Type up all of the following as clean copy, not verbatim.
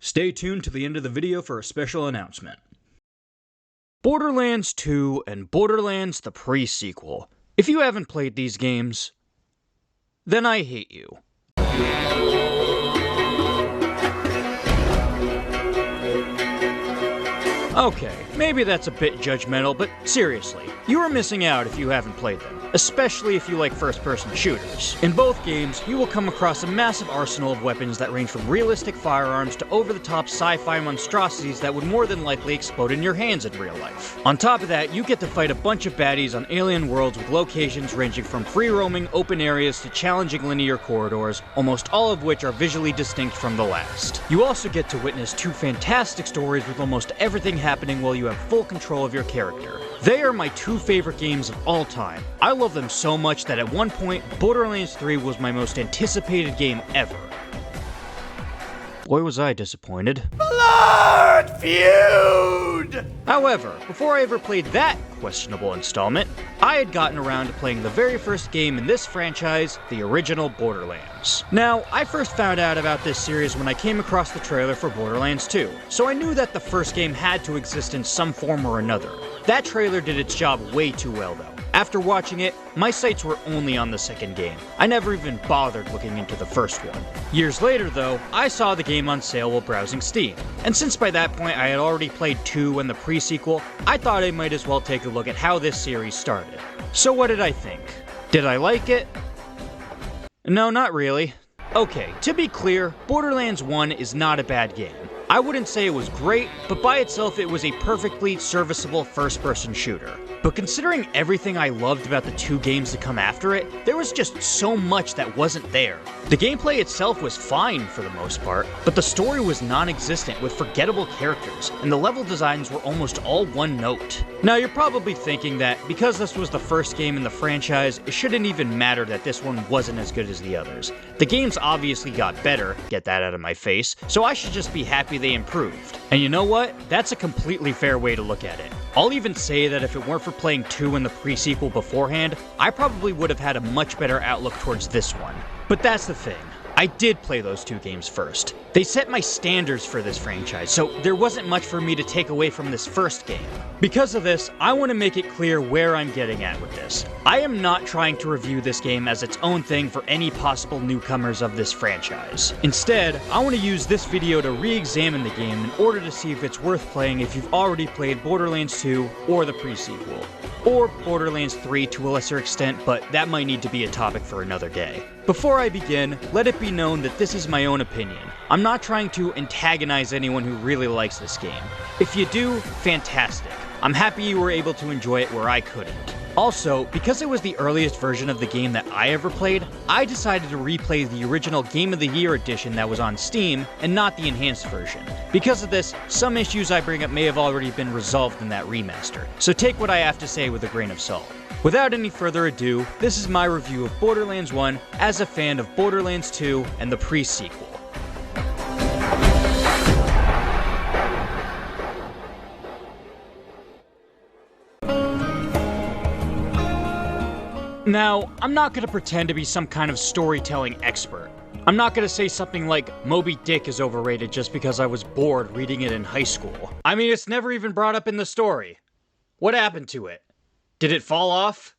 Stay tuned to the end of the video for a special announcement. Borderlands 2 and Borderlands the Pre-Sequel. If you haven't played these games, then I hate you. Okay, maybe that's a bit judgmental, but seriously, you are missing out if you haven't played them, especially if you like first-person shooters. In both games, you will come across a massive arsenal of weapons that range from realistic firearms to over-the-top sci-fi monstrosities that would more than likely explode in your hands in real life. On top of that, you get to fight a bunch of baddies on alien worlds with locations ranging from free-roaming open areas to challenging linear corridors, almost all of which are visually distinct from the last. You also get to witness two fantastic stories with almost everything happening while you have full control of your character. They are my two favorite games of all time. I love them so much that at one point, Borderlands 3 was my most anticipated game ever. Boy, was I disappointed. Blood feud! However, before I ever played that questionable installment, I had gotten around to playing the very first game in this franchise, the original Borderlands. Now, I first found out about this series when I came across the trailer for Borderlands 2, so I knew that the first game had to exist in some form or another. That trailer did its job way too well though. After watching it, my sights were only on the second game. I never even bothered looking into the first one. Years later though, I saw the game on sale while browsing Steam, and since by that point I had already played 2 and the pre-sequel, I thought I might as well take a look at how this series started. So what did I think? Did I like it? No, not really. Okay, to be clear, Borderlands 1 is not a bad game. I wouldn't say it was great, but by itself it was a perfectly serviceable first-person shooter. But considering everything I loved about the 2 games to come after it, there was just so much that wasn't there. The gameplay itself was fine for the most part, but the story was non-existent with forgettable characters, and the level designs were almost all one note. Now you're probably thinking that because this was the first game in the franchise, it shouldn't even matter that this one wasn't as good as the others. The games obviously got better, get that out of my face, so I should just be happy they improved. And you know what? That's a completely fair way to look at it. I'll even say that if it weren't for playing 2 and the pre-sequel beforehand, I probably would have had a much better outlook towards this one. But that's the thing. I did play those 2 games first. They set my standards for this franchise, so there wasn't much for me to take away from this first game. Because of this, I want to make it clear where I'm getting at with this. I am not trying to review this game as its own thing for any possible newcomers of this franchise. Instead, I want to use this video to re-examine the game in order to see if it's worth playing if you've already played Borderlands 2 or the pre-sequel. Or Borderlands 3 to a lesser extent, but that might need to be a topic for another day. Before I begin, let it be known that this is my own opinion. I'm not trying to antagonize anyone who really likes this game. If you do, fantastic. I'm happy you were able to enjoy it where I couldn't. Also, because it was the earliest version of the game that I ever played, I decided to replay the original Game of the Year edition that was on Steam, and not the enhanced version. Because of this, some issues I bring up may have already been resolved in that remaster, so take what I have to say with a grain of salt. Without any further ado, this is my review of Borderlands 1 as a fan of Borderlands 2 and the pre-sequel. Now, I'm not going to pretend to be some kind of storytelling expert. I'm not going to say something like Moby Dick is overrated just because I was bored reading it in high school. I mean, it's never even brought up in the story. What happened to it? Did it fall off?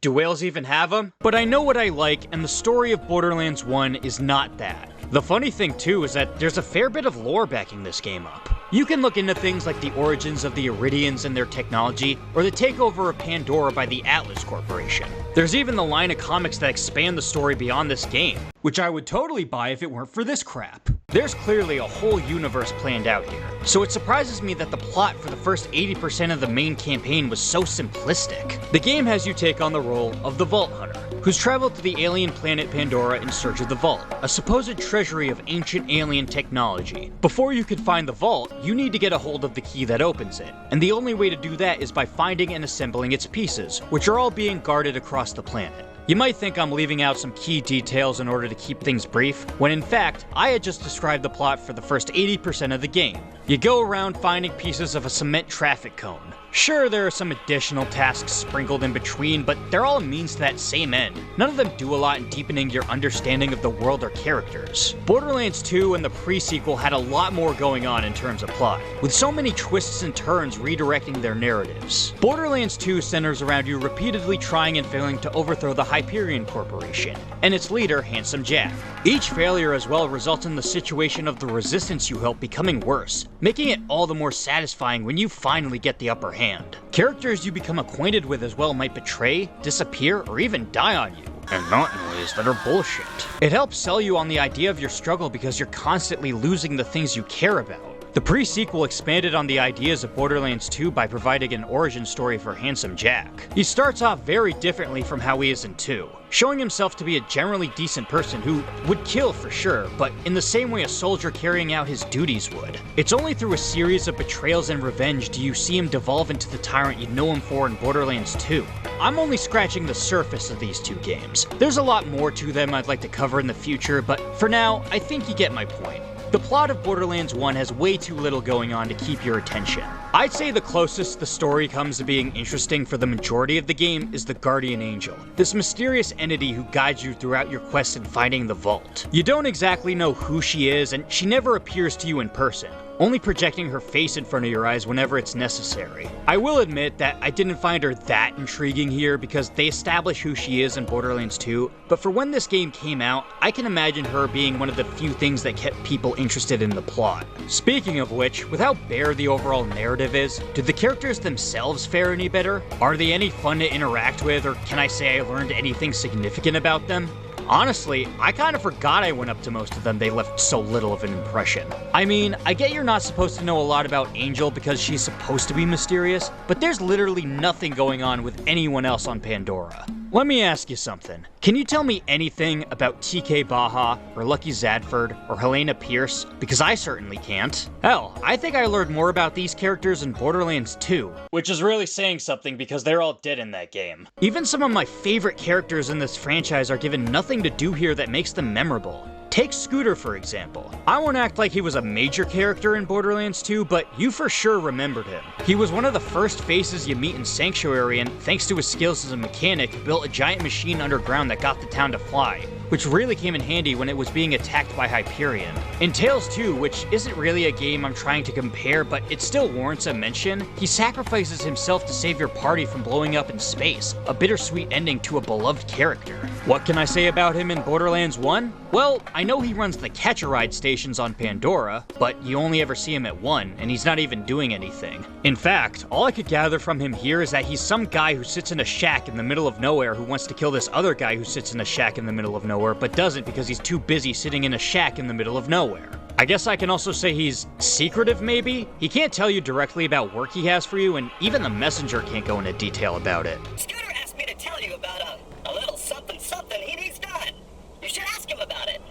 Do whales even have them? But I know what I like, and the story of Borderlands 1 is not that. The funny thing too is that there's a fair bit of lore backing this game up. You can look into things like the origins of the Iridians and their technology, or the takeover of Pandora by the Atlas Corporation. There's even the line of comics that expand the story beyond this game, which I would totally buy if it weren't for this crap. There's clearly a whole universe planned out here, so it surprises me that the plot for the first 80% of the main campaign was so simplistic. The game has you take on the role of the Vault Hunter, who's traveled to the alien planet Pandora in search of the Vault, a supposed treasury of ancient alien technology. Before you can find the Vault, you need to get a hold of the key that opens it, and the only way to do that is by finding and assembling its pieces, which are all being guarded across the planet. You might think I'm leaving out some key details in order to keep things brief, when in fact, I had just described the plot for the first 80% of the game. You go around finding pieces of a cement traffic cone, Sure, there are some additional tasks sprinkled in between, but they're all a means to that same end. None of them do a lot in deepening your understanding of the world or characters. Borderlands 2 and the pre-sequel had a lot more going on in terms of plot, with so many twists and turns redirecting their narratives. Borderlands 2 centers around you repeatedly trying and failing to overthrow the Hyperion Corporation, and its leader, Handsome Jack. Each failure as well results in the situation of the resistance you help becoming worse, making it all the more satisfying when you finally get the upper hand. Characters you become acquainted with as well might betray, disappear, or even die on you, and not in ways that are bullshit. It helps sell you on the idea of your struggle because you're constantly losing the things you care about. The pre-sequel expanded on the ideas of Borderlands 2 by providing an origin story for Handsome Jack. He starts off very differently from how he is in 2, showing himself to be a generally decent person who would kill for sure, but in the same way a soldier carrying out his duties would. It's only through a series of betrayals and revenge do you see him devolve into the tyrant you know him for in Borderlands 2. I'm only scratching the surface of these two games. There's a lot more to them I'd like to cover in the future, but for now, I think you get my point. The plot of Borderlands 1 has way too little going on to keep your attention. I'd say the closest the story comes to being interesting for the majority of the game is the Guardian Angel, this mysterious entity who guides you throughout your quest in finding the vault. You don't exactly know who she is, and she never appears to you in person, only projecting her face in front of your eyes whenever it's necessary. I will admit that I didn't find her that intriguing here because they establish who she is in Borderlands 2, but for when this game came out, I can imagine her being one of the few things that kept people interested in the plot. Speaking of which, with how bare the overall narrative is, do the characters themselves fare any better? Are they any fun to interact with, or can I say I learned anything significant about them? Honestly, I kind of forgot I went up to most of them, they left so little of an impression. I mean, I get you're not supposed to know a lot about Angel because she's supposed to be mysterious, but there's literally nothing going on with anyone else on Pandora. Let me ask you something. Can you tell me anything about TK Baha, or Lucky Zadford, or Helena Pierce? Because I certainly can't. Hell, I think I learned more about these characters in Borderlands 2, which is really saying something because they're all dead in that game. Even some of my favorite characters in this franchise are given nothing to do here that makes them memorable. Take Scooter, for example. I won't act like he was a major character in Borderlands 2, but you for sure remembered him. He was one of the first faces you meet in Sanctuary, and thanks to his skills as a mechanic, built a giant machine underground that got the town to fly, which really came in handy when it was being attacked by Hyperion. In Tales 2, which isn't really a game I'm trying to compare, but it still warrants a mention, he sacrifices himself to save your party from blowing up in space, a bittersweet ending to a beloved character. What can I say about him in Borderlands 1? Well, I know he runs the catch-a-ride stations on Pandora, but you only ever see him at one, and he's not even doing anything. In fact, all I could gather from him here is that he's some guy who sits in a shack in the middle of nowhere who wants to kill this other guy who sits in a shack in the middle of nowhere, but doesn't because he's too busy sitting in a shack in the middle of nowhere. I guess I can also say he's secretive, maybe? He can't tell you directly about work he has for you, and even the messenger can't go into detail about it. Scooter asked me to tell you about a little something he needs done. You should ask him about it.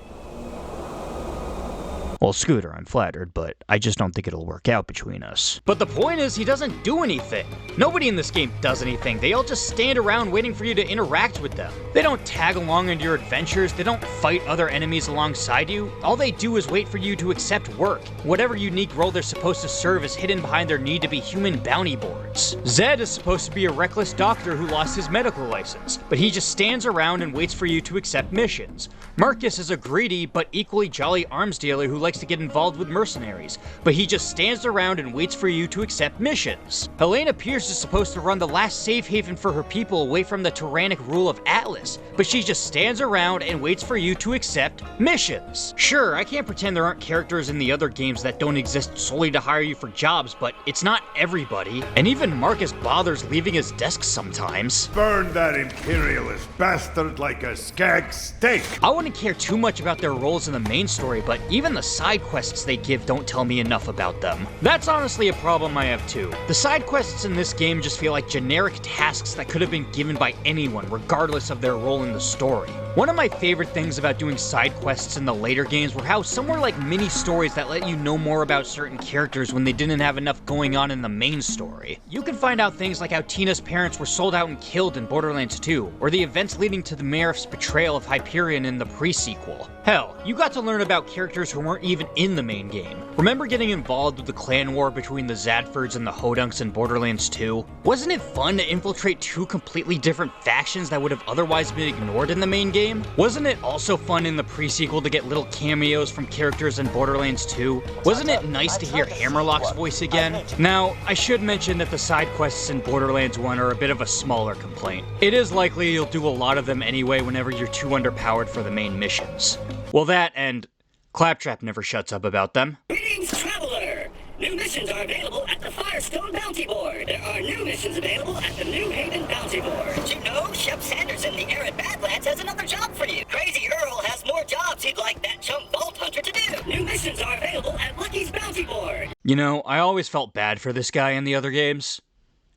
Well, Scooter, I'm flattered, but I just don't think it'll work out between us. But the point is, he doesn't do anything. Nobody in this game does anything. They all just stand around waiting for you to interact with them. They don't tag along in your adventures. They don't fight other enemies alongside you. All they do is wait for you to accept work. Whatever unique role they're supposed to serve is hidden behind their need to be human bounty boards. Zed is supposed to be a reckless doctor who lost his medical license, but he just stands around and waits for you to accept missions. Marcus is a greedy but equally jolly arms dealer who likes to get involved with mercenaries, but he just stands around and waits for you to accept missions. Helena Pierce is supposed to run the last safe haven for her people away from the tyrannic rule of Atlas, but she just stands around and waits for you to accept missions. Sure, I can't pretend there aren't characters in the other games that don't exist solely to hire you for jobs, but it's not everybody. And even Marcus bothers leaving his desk sometimes. Burn that imperialist bastard like a skag steak! I wouldn't care too much about their roles in the main story, but even the side quests they give don't tell me enough about them. That's honestly a problem I have too. The side quests in this game just feel like generic tasks that could have been given by anyone, regardless of their role in the story. One of my favorite things about doing side quests in the later games were how some were like mini stories that let you know more about certain characters when they didn't have enough going on in the main story. You can find out things like how Tina's parents were sold out and killed in Borderlands 2, or the events leading to the Mayor's betrayal of Hyperion in the Pre-Sequel. Hell, you got to learn about characters who weren't even in the main game. Remember getting involved with the clan war between the Zadfords and the Hodunks in Borderlands 2? Wasn't it fun to infiltrate two completely different factions that would have otherwise been ignored in the main game? Wasn't it also fun in the Pre-Sequel to get little cameos from characters in Borderlands 2? Wasn't it nice to hear Hammerlock's voice again? Now, I should mention that the side quests in Borderlands 1 are a bit of a smaller complaint. It is likely you'll do a lot of them anyway whenever you're too underpowered for the main missions. Well, that and Claptrap never shuts up about them. Greetings, traveler! New missions are available at the Firestone Bounty Board. There are new missions available at the New Haven Bounty Board. Did you know Shep Sanders in the Arid Badlands has another job for you? Crazy Earl has more jobs he'd like that chump Vault Hunter to do. New missions are available at Lucky's Bounty Board. You know, I always felt bad for this guy in the other games,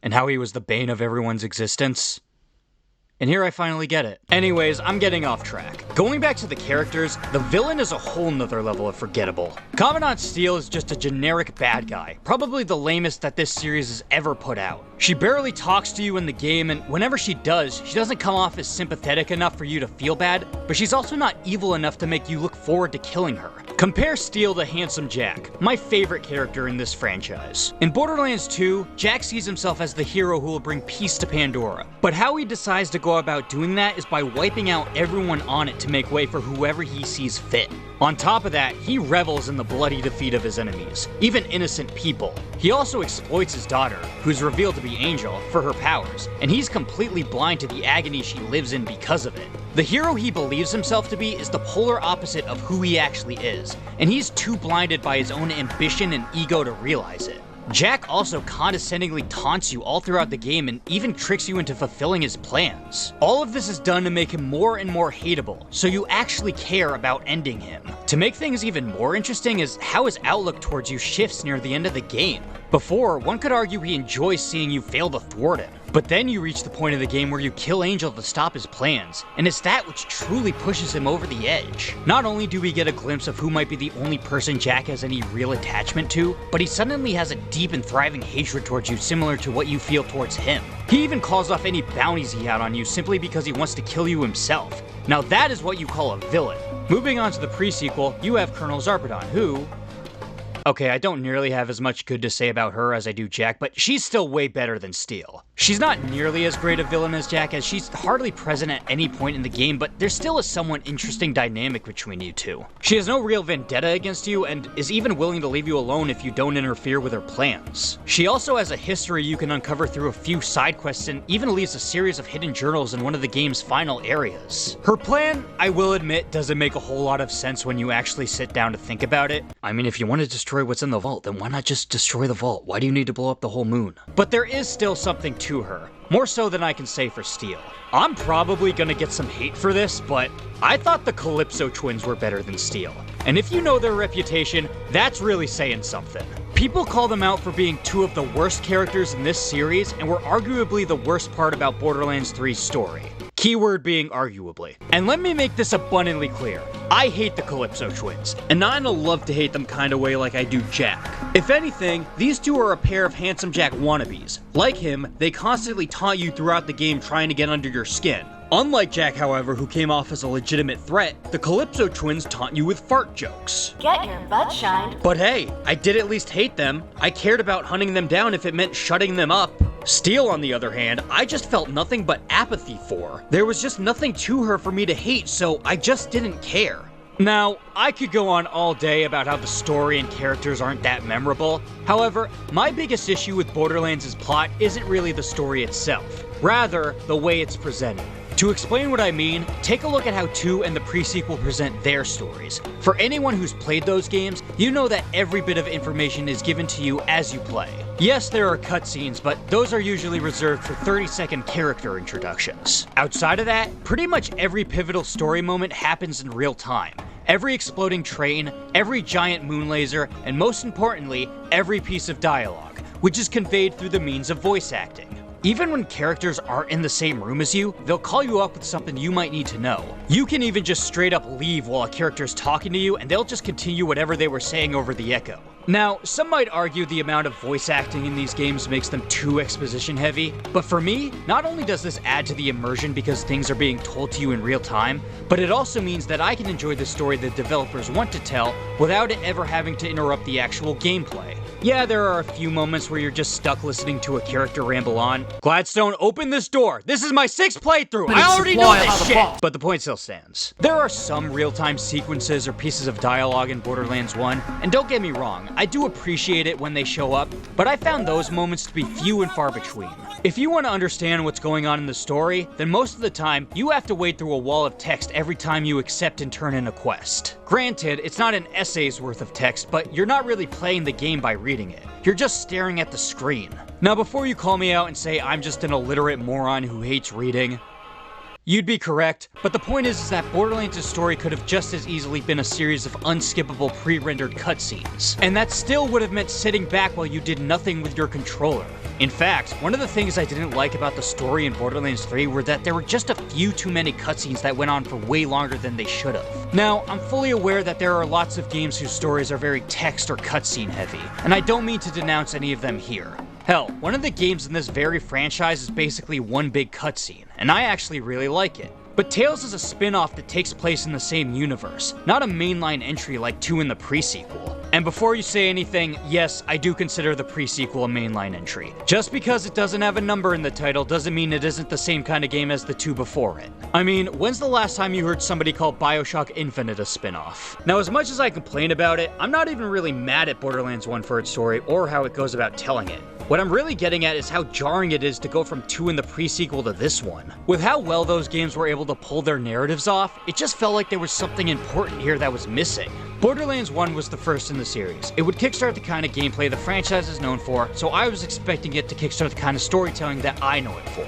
and how he was the bane of everyone's existence. And here I finally get it. Anyways, I'm getting off track. Going back to the characters, the villain is a whole nother level of forgettable. Commandant Steele is just a generic bad guy, probably the lamest that this series has ever put out. She barely talks to you in the game, and whenever she does, she doesn't come off as sympathetic enough for you to feel bad, but she's also not evil enough to make you look forward to killing her. Compare Steele to Handsome Jack, my favorite character in this franchise. In Borderlands 2, Jack sees himself as the hero who will bring peace to Pandora, but how he decides to go about doing that is by wiping out everyone on it to make way for whoever he sees fit. On top of that, he revels in the bloody defeat of his enemies, even innocent people. He also exploits his daughter, who's revealed to be Angel, for her powers, and he's completely blind to the agony she lives in because of it. The hero he believes himself to be is the polar opposite of who he actually is, and he's too blinded by his own ambition and ego to realize it. Jack also condescendingly taunts you all throughout the game and even tricks you into fulfilling his plans. All of this is done to make him more and more hateable, so you actually care about ending him. To make things even more interesting is how his outlook towards you shifts near the end of the game. Before, one could argue he enjoys seeing you fail to thwart him. But then you reach the point of the game where you kill Angel to stop his plans, and it's that which truly pushes him over the edge. Not only do we get a glimpse of who might be the only person Jack has any real attachment to, but he suddenly has a deep and thriving hatred towards you similar to what you feel towards him. He even calls off any bounties he had on you simply because he wants to kill you himself. Now that is what you call a villain. Moving on to the pre-sequel, you have Colonel Zarpedon, who... Okay, I don't nearly have as much good to say about her as I do Jack, but she's still way better than Steele. She's not nearly as great a villain as Jack, as she's hardly present at any point in the game, but there's still a somewhat interesting dynamic between you two. She has no real vendetta against you, and is even willing to leave you alone if you don't interfere with her plans. She also has a history you can uncover through a few side quests, and even leaves a series of hidden journals in one of the game's final areas. Her plan, I will admit, doesn't make a whole lot of sense when you actually sit down to think about it. I mean, if you want to destroy what's in the vault, then why not just destroy the vault? Why do you need to blow up the whole moon? But there is still something to her, more so than I can say for Steele. I'm probably gonna get some hate for this, but I thought the Calypso twins were better than Steele. And if you know their reputation, that's really saying something. People call them out for being two of the worst characters in this series, and were arguably the worst part about Borderlands 3's story. Keyword being arguably. And let me make this abundantly clear. I hate the Calypso twins, and not in a love-to-hate them kind of way like I do Jack. If anything, these two are a pair of Handsome Jack wannabes. Like him, they constantly taunt you throughout the game trying to get under your skin. Unlike Jack, however, who came off as a legitimate threat, the Calypso twins taunt you with fart jokes. Get your butt shined. But hey, I did at least hate them. I cared about hunting them down if it meant shutting them up. Steele, on the other hand, I just felt nothing but apathy for. There was just nothing to her for me to hate, so I just didn't care. Now, I could go on all day about how the story and characters aren't that memorable. However, my biggest issue with Borderlands' plot isn't really the story itself, rather the way it's presented. To explain what I mean, take a look at how 2 and the pre-sequel present their stories. For anyone who's played those games, you know that every bit of information is given to you as you play. Yes, there are cutscenes, but those are usually reserved for 30-second character introductions. Outside of that, pretty much every pivotal story moment happens in real time. Every exploding train, every giant moon laser, and most importantly, every piece of dialogue, which is conveyed through the means of voice acting. Even when characters aren't in the same room as you, they'll call you up with something you might need to know. You can even just straight up leave while a character's talking to you and they'll just continue whatever they were saying over the echo. Now, some might argue the amount of voice acting in these games makes them too exposition heavy, but for me, not only does this add to the immersion because things are being told to you in real time, but it also means that I can enjoy the story the developers want to tell without it ever having to interrupt the actual gameplay. Yeah, there are a few moments where you're just stuck listening to a character ramble on. Gladstone, open this door! This is my 6th playthrough! I already know this shit! But the point still stands. There are some real-time sequences or pieces of dialogue in Borderlands 1, and don't get me wrong, I do appreciate it when they show up, but I found those moments to be few and far between. If you want to understand what's going on in the story, then most of the time, you have to wade through a wall of text every time you accept and turn in a quest. Granted, it's not an essay's worth of text, but you're not really playing the game by reading it. You're just staring at the screen. Now, before you call me out and say I'm just an illiterate moron who hates reading, you'd be correct, but the point is that Borderlands' story could have just as easily been a series of unskippable pre-rendered cutscenes, and that still would have meant sitting back while you did nothing with your controller. In fact, one of the things I didn't like about the story in Borderlands 3 were that there were just a few too many cutscenes that went on for way longer than they should have. Now, I'm fully aware that there are lots of games whose stories are very text or cutscene heavy, and I don't mean to denounce any of them here. Hell, one of the games in this very franchise is basically one big cutscene, and I actually really like it. But Tales is a spin-off that takes place in the same universe, not a mainline entry like 2 in the pre-sequel. And before you say anything, yes, I do consider the pre-sequel a mainline entry. Just because it doesn't have a number in the title doesn't mean it isn't the same kind of game as the 2 before it. I mean, when's the last time you heard somebody call BioShock Infinite a spin-off? Now, as much as I complain about it, I'm not even really mad at Borderlands 1 for its story or how it goes about telling it. What I'm really getting at is how jarring it is to go from 2 in the pre-sequel to this one. With how well those games were able to pull their narratives off, it just felt like there was something important here that was missing. Borderlands 1 was the first in the series. It would kickstart the kind of gameplay the franchise is known for, so I was expecting it to kickstart the kind of storytelling that I know it for.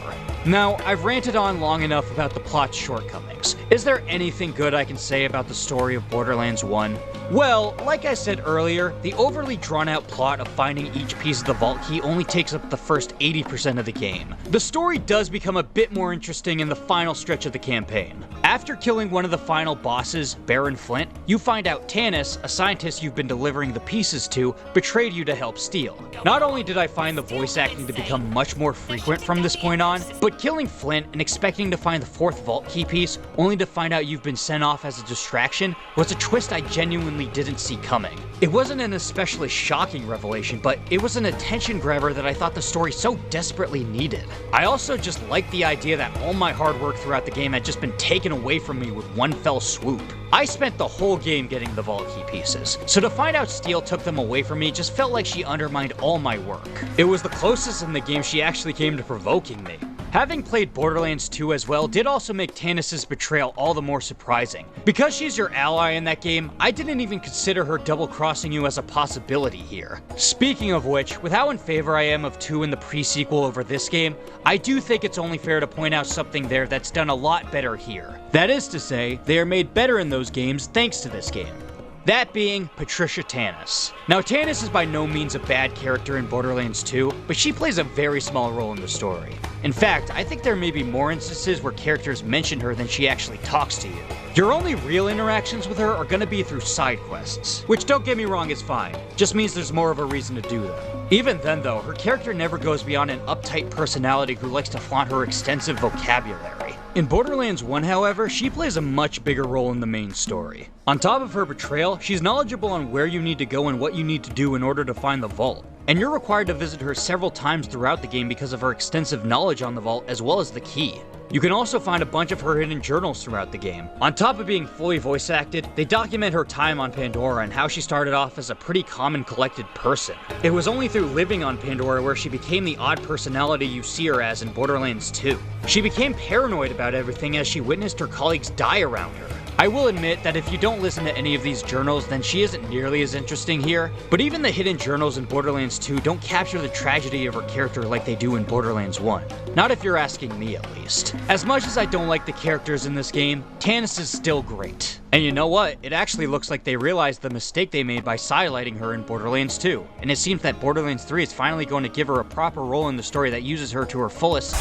Now, I've ranted on long enough about the plot's shortcomings. Is there anything good I can say about the story of Borderlands 1? Well, like I said earlier, the overly drawn-out plot of finding each piece of the vault key only takes up the first 80% of the game. The story does become a bit more interesting in the final stretch of the campaign. After killing one of the final bosses, Baron Flint, you find out Tannis, a scientist you've been delivering the pieces to, betrayed you to help steal. Not only did I find the voice acting to become much more frequent from this point on, but killing Flint and expecting to find the 4th vault key piece, only to find out you've been sent off as a distraction, was a twist I genuinely didn't see coming. It wasn't an especially shocking revelation, but it was an attention grabber that I thought the story so desperately needed. I also just liked the idea that all my hard work throughout the game had just been taken away from me with one fell swoop. I spent the whole game getting the vault key pieces, so to find out Steele took them away from me just felt like she undermined all my work. It was the closest in the game she actually came to provoking me. Having played Borderlands 2 as well did also make Tannis' betrayal all the more surprising. Because she's your ally in that game, I didn't even consider her double-crossing you as a possibility here. Speaking of which, with how in favor I am of 2 in the pre-sequel over this game, I do think it's only fair to point out something there that's done a lot better here. That is to say, they are made better in those games thanks to this game. That being Patricia Tannis. Now, Tannis is by no means a bad character in Borderlands 2, but she plays a very small role in the story. In fact, I think there may be more instances where characters mention her than she actually talks to you. Your only real interactions with her are gonna be through side quests, which, don't get me wrong, is fine. Just means there's more of a reason to do them. Even then though, her character never goes beyond an uptight personality who likes to flaunt her extensive vocabulary. In Borderlands 1, however, she plays a much bigger role in the main story. On top of her betrayal, she's knowledgeable on where you need to go and what you need to do in order to find the vault. And you're required to visit her several times throughout the game because of her extensive knowledge on the vault as well as the key. You can also find a bunch of her hidden journals throughout the game. On top of being fully voice acted, they document her time on Pandora and how she started off as a pretty calm and collected person. It was only through living on Pandora where she became the odd personality you see her as in Borderlands 2. She became paranoid about everything as she witnessed her colleagues die around her. I will admit that if you don't listen to any of these journals, then she isn't nearly as interesting here, but even the hidden journals in Borderlands 2 don't capture the tragedy of her character like they do in Borderlands 1. Not if you're asking me, at least. As much as I don't like the characters in this game, Tannis is still great. And you know what? It actually looks like they realized the mistake they made by sidelighting her in Borderlands 2, and it seems that Borderlands 3 is finally going to give her a proper role in the story that uses her to her fullest.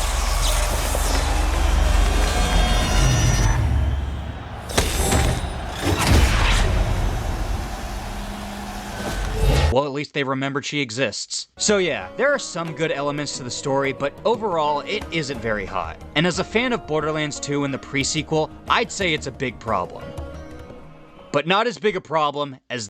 Well, at least they remembered she exists. So yeah, there are some good elements to the story, but overall, it isn't very hot. And as a fan of Borderlands 2 and the pre-sequel, I'd say it's a big problem. But not as big a problem as...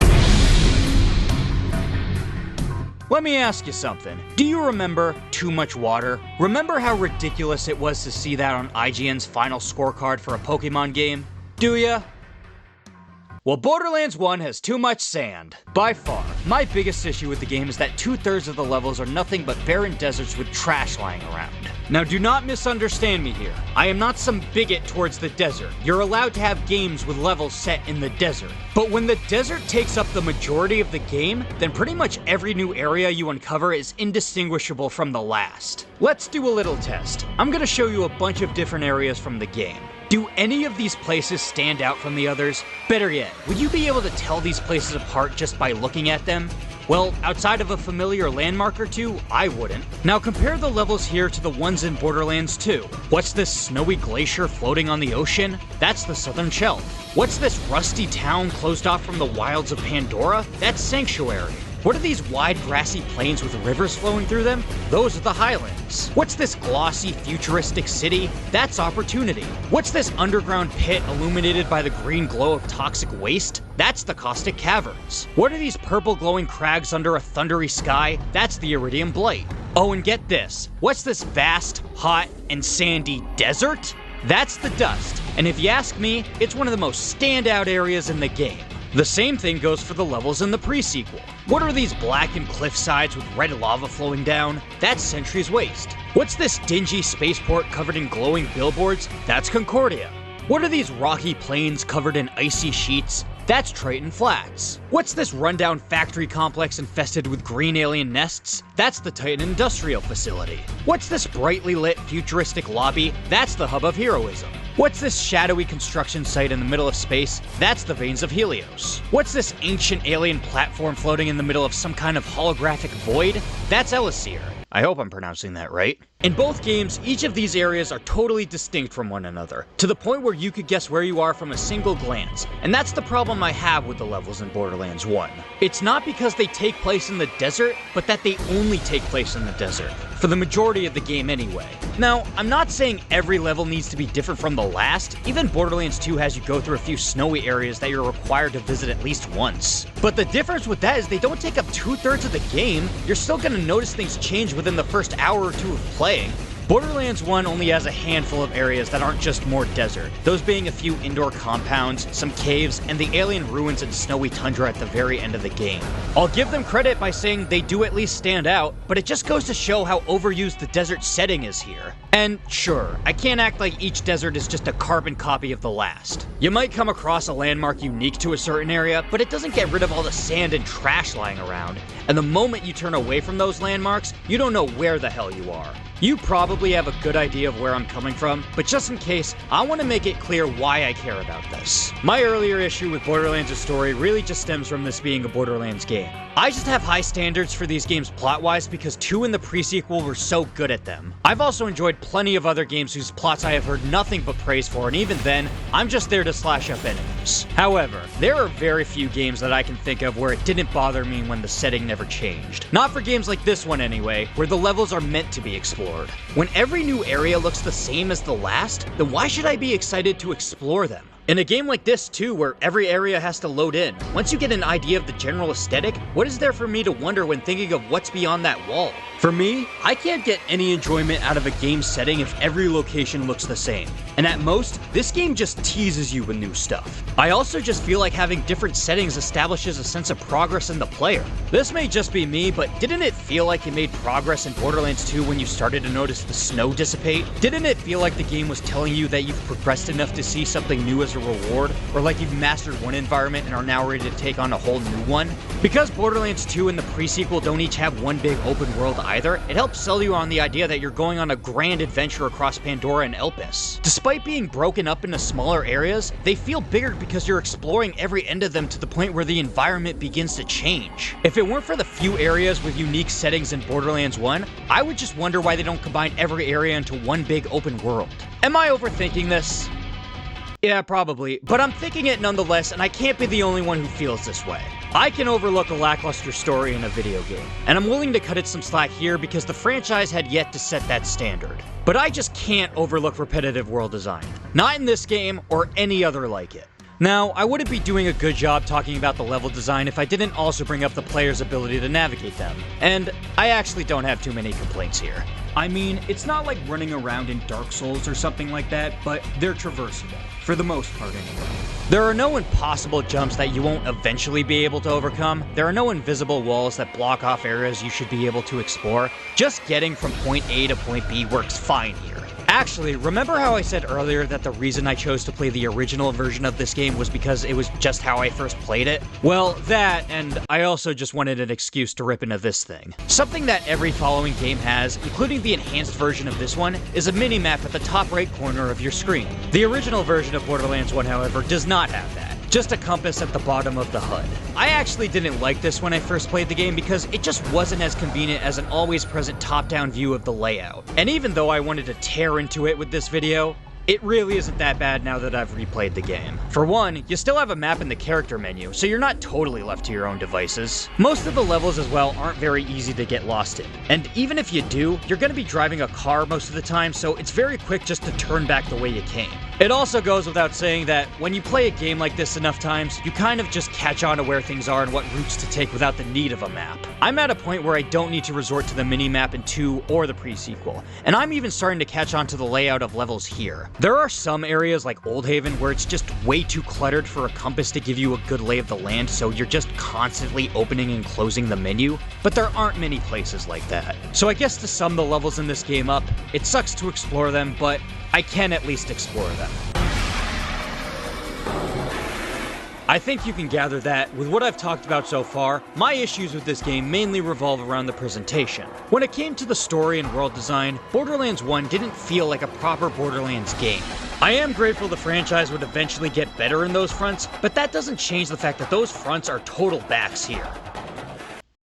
Let me ask you something. Do you remember Too Much Water? Remember how ridiculous it was to see that on IGN's final scorecard for a Pokemon game? Do ya? Well, Borderlands 1 has too much sand. By far, my biggest issue with the game is that 2/3 of the levels are nothing but barren deserts with trash lying around. Now, do not misunderstand me here. I am not some bigot towards the desert. You're allowed to have games with levels set in the desert. But when the desert takes up the majority of the game, then pretty much every new area you uncover is indistinguishable from the last. Let's do a little test. I'm gonna show you a bunch of different areas from the game. Do any of these places stand out from the others? Better yet, would you be able to tell these places apart just by looking at them? Well, outside of a familiar landmark or two, I wouldn't. Now compare the levels here to the ones in Borderlands 2. What's this snowy glacier floating on the ocean? That's the Southern Shelf. What's this rusty town closed off from the wilds of Pandora? That's Sanctuary. What are these wide grassy plains with rivers flowing through them? Those are the Highlands. What's this glossy, futuristic city? That's Opportunity. What's this underground pit illuminated by the green glow of toxic waste? That's the Caustic Caverns. What are these purple glowing crags under a thundery sky? That's the Iridium Blight. Oh, and get this. What's this vast, hot, and sandy desert? That's the Dust. And if you ask me, it's one of the most standout areas in the game. The same thing goes for the levels in the pre-sequel. What are these blackened cliffsides with red lava flowing down? That's Sentry's Waste. What's this dingy spaceport covered in glowing billboards? That's Concordia. What are these rocky plains covered in icy sheets? That's Triton Flats. What's this rundown factory complex infested with green alien nests? That's the Titan Industrial Facility. What's this brightly lit futuristic lobby? That's the Hub of Heroism. What's this shadowy construction site in the middle of space? That's the Veins of Helios. What's this ancient alien platform floating in the middle of some kind of holographic void? That's Elisir. I hope I'm pronouncing that right. In both games, each of these areas are totally distinct from one another, to the point where you could guess where you are from a single glance, and that's the problem I have with the levels in Borderlands 1. It's not because they take place in the desert, but that they only take place in the desert, for the majority of the game anyway. Now, I'm not saying every level needs to be different from the last. Even Borderlands 2 has you go through a few snowy areas that you're required to visit at least once. But the difference with that is they don't take up 2/3 of the game. You're still gonna notice things change within the first hour or two of playing. Borderlands 1 only has a handful of areas that aren't just more desert, those being a few indoor compounds, some caves, and the alien ruins and snowy tundra at the very end of the game. I'll give them credit by saying they do at least stand out, but it just goes to show how overused the desert setting is here. And sure, I can't act like each desert is just a carbon copy of the last. You might come across a landmark unique to a certain area, but it doesn't get rid of all the sand and trash lying around. And the moment you turn away from those landmarks, you don't know where the hell you are. You probably have a good idea of where I'm coming from, but just in case, I want to make it clear why I care about this. My earlier issue with Borderlands' story really just stems from this being a Borderlands game. I just have high standards for these games plot-wise because 2 and the pre-sequel were so good at them. I've also enjoyed plenty of other games whose plots I have heard nothing but praise for, and even then, I'm just there to slash up enemies. However, there are very few games that I can think of where it didn't bother me when the setting never changed. Not for games like this one anyway, where the levels are meant to be explored. When every new area looks the same as the last, then why should I be excited to explore them? In a game like this too, where every area has to load in, once you get an idea of the general aesthetic, what is there for me to wonder when thinking of what's beyond that wall? For me, I can't get any enjoyment out of a game setting if every location looks the same. and at most, this game just teases you with new stuff. I also just feel like having different settings establishes a sense of progress in the player. This may just be me, but didn't it feel like you made progress in Borderlands 2 when you started to notice the snow dissipate? Didn't it feel like the game was telling you that you've progressed enough to see something new as a reward, or like you've mastered one environment and are now ready to take on a whole new one? Because Borderlands 2 and the pre-sequel don't each have one big open world either, it helps sell you on the idea that you're going on a grand adventure across Pandora and Elpis. Despite being broken up into smaller areas, they feel bigger because you're exploring every end of them to the point where the environment begins to change. If it weren't for the few areas with unique settings in Borderlands 1, I would just wonder why they don't combine every area into one big open world. Am I overthinking this? Yeah, probably, but I'm thinking it nonetheless, and I can't be the only one who feels this way. I can overlook a lackluster story in a video game, and I'm willing to cut it some slack here because the franchise had yet to set that standard. But I just can't overlook repetitive world design. Not in this game, or any other like it. Now, I wouldn't be doing a good job talking about the level design if I didn't also bring up the player's ability to navigate them, and I actually don't have too many complaints here. I mean, it's not like running around in Dark Souls or something like that, but they're traversable, for the most part anyway. There are no impossible jumps that you won't eventually be able to overcome. There are no invisible walls that block off areas you should be able to explore. Just getting from point A to point B works fine here. Actually, remember how I said earlier that the reason I chose to play the original version of this game was because it was just how I first played it? Well, that, and I also just wanted an excuse to rip into this thing. Something that every following game has, including the enhanced version of this one, is a mini-map at the top right corner of your screen. The original version of Borderlands 1, however, does not have that. Just a compass at the bottom of the HUD. I actually didn't like this when I first played the game because it just wasn't as convenient as an always present top-down view of the layout. And even though I wanted to tear into it with this video, it really isn't that bad now that I've replayed the game. For one, you still have a map in the character menu, so you're not totally left to your own devices. Most of the levels as well aren't very easy to get lost in. And even if you do, you're going to be driving a car most of the time, so it's very quick just to turn back the way you came. It also goes without saying that when you play a game like this enough times, you kind of just catch on to where things are and what routes to take without the need of a map. I'm at a point where I don't need to resort to the mini-map in 2 or the pre-sequel, and I'm even starting to catch on to the layout of levels here. There are some areas like Old Haven where it's just way too cluttered for a compass to give you a good lay of the land, so you're just constantly opening and closing the menu, but there aren't many places like that. So I guess to sum the levels in this game up, it sucks to explore them, but I can at least explore them. I think you can gather that, with what I've talked about so far, my issues with this game mainly revolve around the presentation. When it came to the story and world design, Borderlands 1 didn't feel like a proper Borderlands game. I am grateful the franchise would eventually get better in those fronts, but that doesn't change the fact that those fronts are total backs here.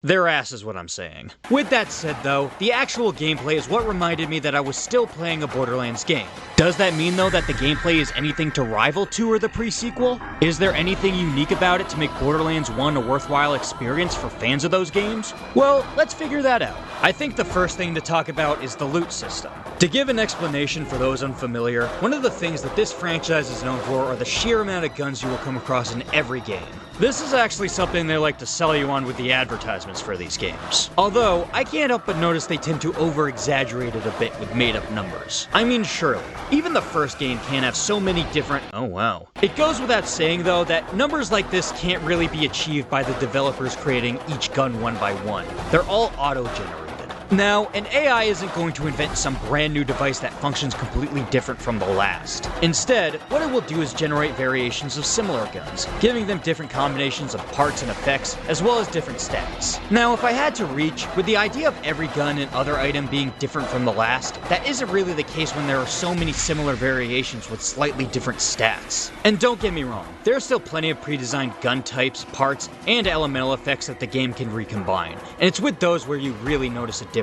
Their ass is what I'm saying. With that said though, the actual gameplay is what reminded me that I was still playing a Borderlands game. Does that mean though that the gameplay is anything to rival 2 or the pre-sequel? Is there anything unique about it to make Borderlands 1 a worthwhile experience for fans of those games? Well, let's figure that out. I think the first thing to talk about is the loot system. To give an explanation for those unfamiliar, one of the things that this franchise is known for are the sheer amount of guns you will come across in every game. This is actually something they like to sell you on with the advertisements for these games. Although, I can't help but notice they tend to over-exaggerate it a bit with made-up numbers. I mean, surely, even the first game can have so many different— oh wow. It goes without saying though that numbers like this can't really be achieved by the developers creating each gun one by one. They're all auto-generated. Now, an AI isn't going to invent some brand new device that functions completely different from the last. Instead, what it will do is generate variations of similar guns, giving them different combinations of parts and effects, as well as different stats. Now, if I had to reach, with the idea of every gun and other item being different from the last, that isn't really the case when there are so many similar variations with slightly different stats. And don't get me wrong, there are still plenty of pre-designed gun types, parts, and elemental effects that the game can recombine, and it's with those where you really notice a difference.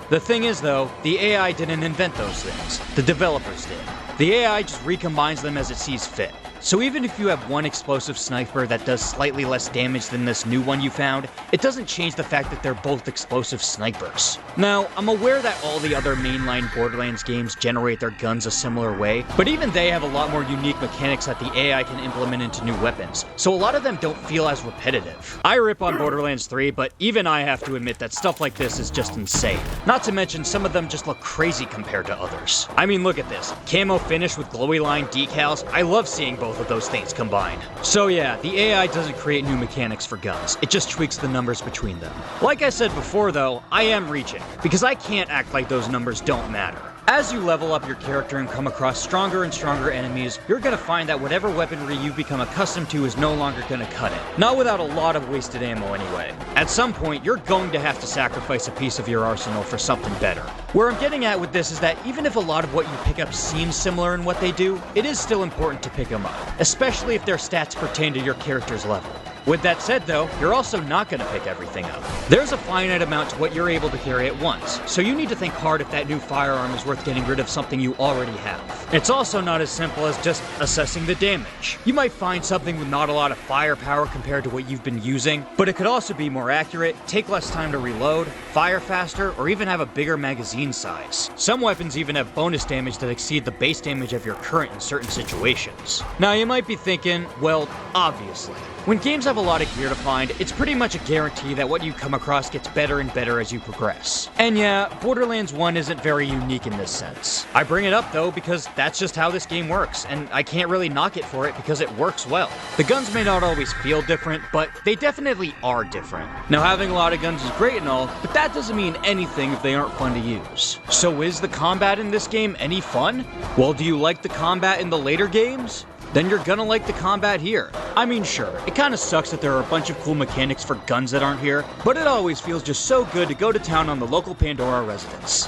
The thing is though, the AI didn't invent those things. The developers did. The AI just recombines them as it sees fit. so even if you have one explosive sniper that does slightly less damage than this new one you found, it doesn't change the fact that they're both explosive snipers. Now, I'm aware that all the other mainline Borderlands games generate their guns a similar way, but even they have a lot more unique mechanics that the AI can implement into new weapons, so a lot of them don't feel as repetitive. I rip on Borderlands 3, but even I have to admit that stuff like this is just insane. Not to mention, some of them just look crazy compared to others. I mean, look at this. Camo finish with glowy line decals. I love seeing both of those things combined. So yeah, the AI doesn't create new mechanics for guns. It just tweaks the numbers between them. Like I said before though, I am reaching, because I can't act like those numbers don't matter. As you level up your character and come across stronger and stronger enemies, you're gonna find that whatever weaponry you've become accustomed to is no longer gonna cut it. Not without a lot of wasted ammo anyway. At some point, you're going to have to sacrifice a piece of your arsenal for something better. Where I'm getting at with this is that even if a lot of what you pick up seems similar in what they do, it is still important to pick them up, especially if their stats pertain to your character's level. With that said though, you're also not going to pick everything up. There's a finite amount to what you're able to carry at once, so you need to think hard if that new firearm is worth getting rid of something you already have. It's also not as simple as just assessing the damage. You might find something with not a lot of firepower compared to what you've been using, but it could also be more accurate, take less time to reload, fire faster, or even have a bigger magazine size. Some weapons even have bonus damage that exceed the base damage of your current in certain situations. Now you might be thinking, well, obviously. When games have a lot of gear to find, it's pretty much a guarantee that what you come across gets better and better as you progress. And yeah, Borderlands 1 isn't very unique in this sense. I bring it up though because that's just how this game works, and I can't really knock it for it because it works well. The guns may not always feel different, but they definitely are different. Now having a lot of guns is great and all, but that doesn't mean anything if they aren't fun to use. So is the combat in this game any fun? Well, do you like the combat in the later games? Then you're gonna like the combat here. I mean, sure, it kinda sucks that there are a bunch of cool mechanics for guns that aren't here, but it always feels just so good to go to town on the local Pandora residents.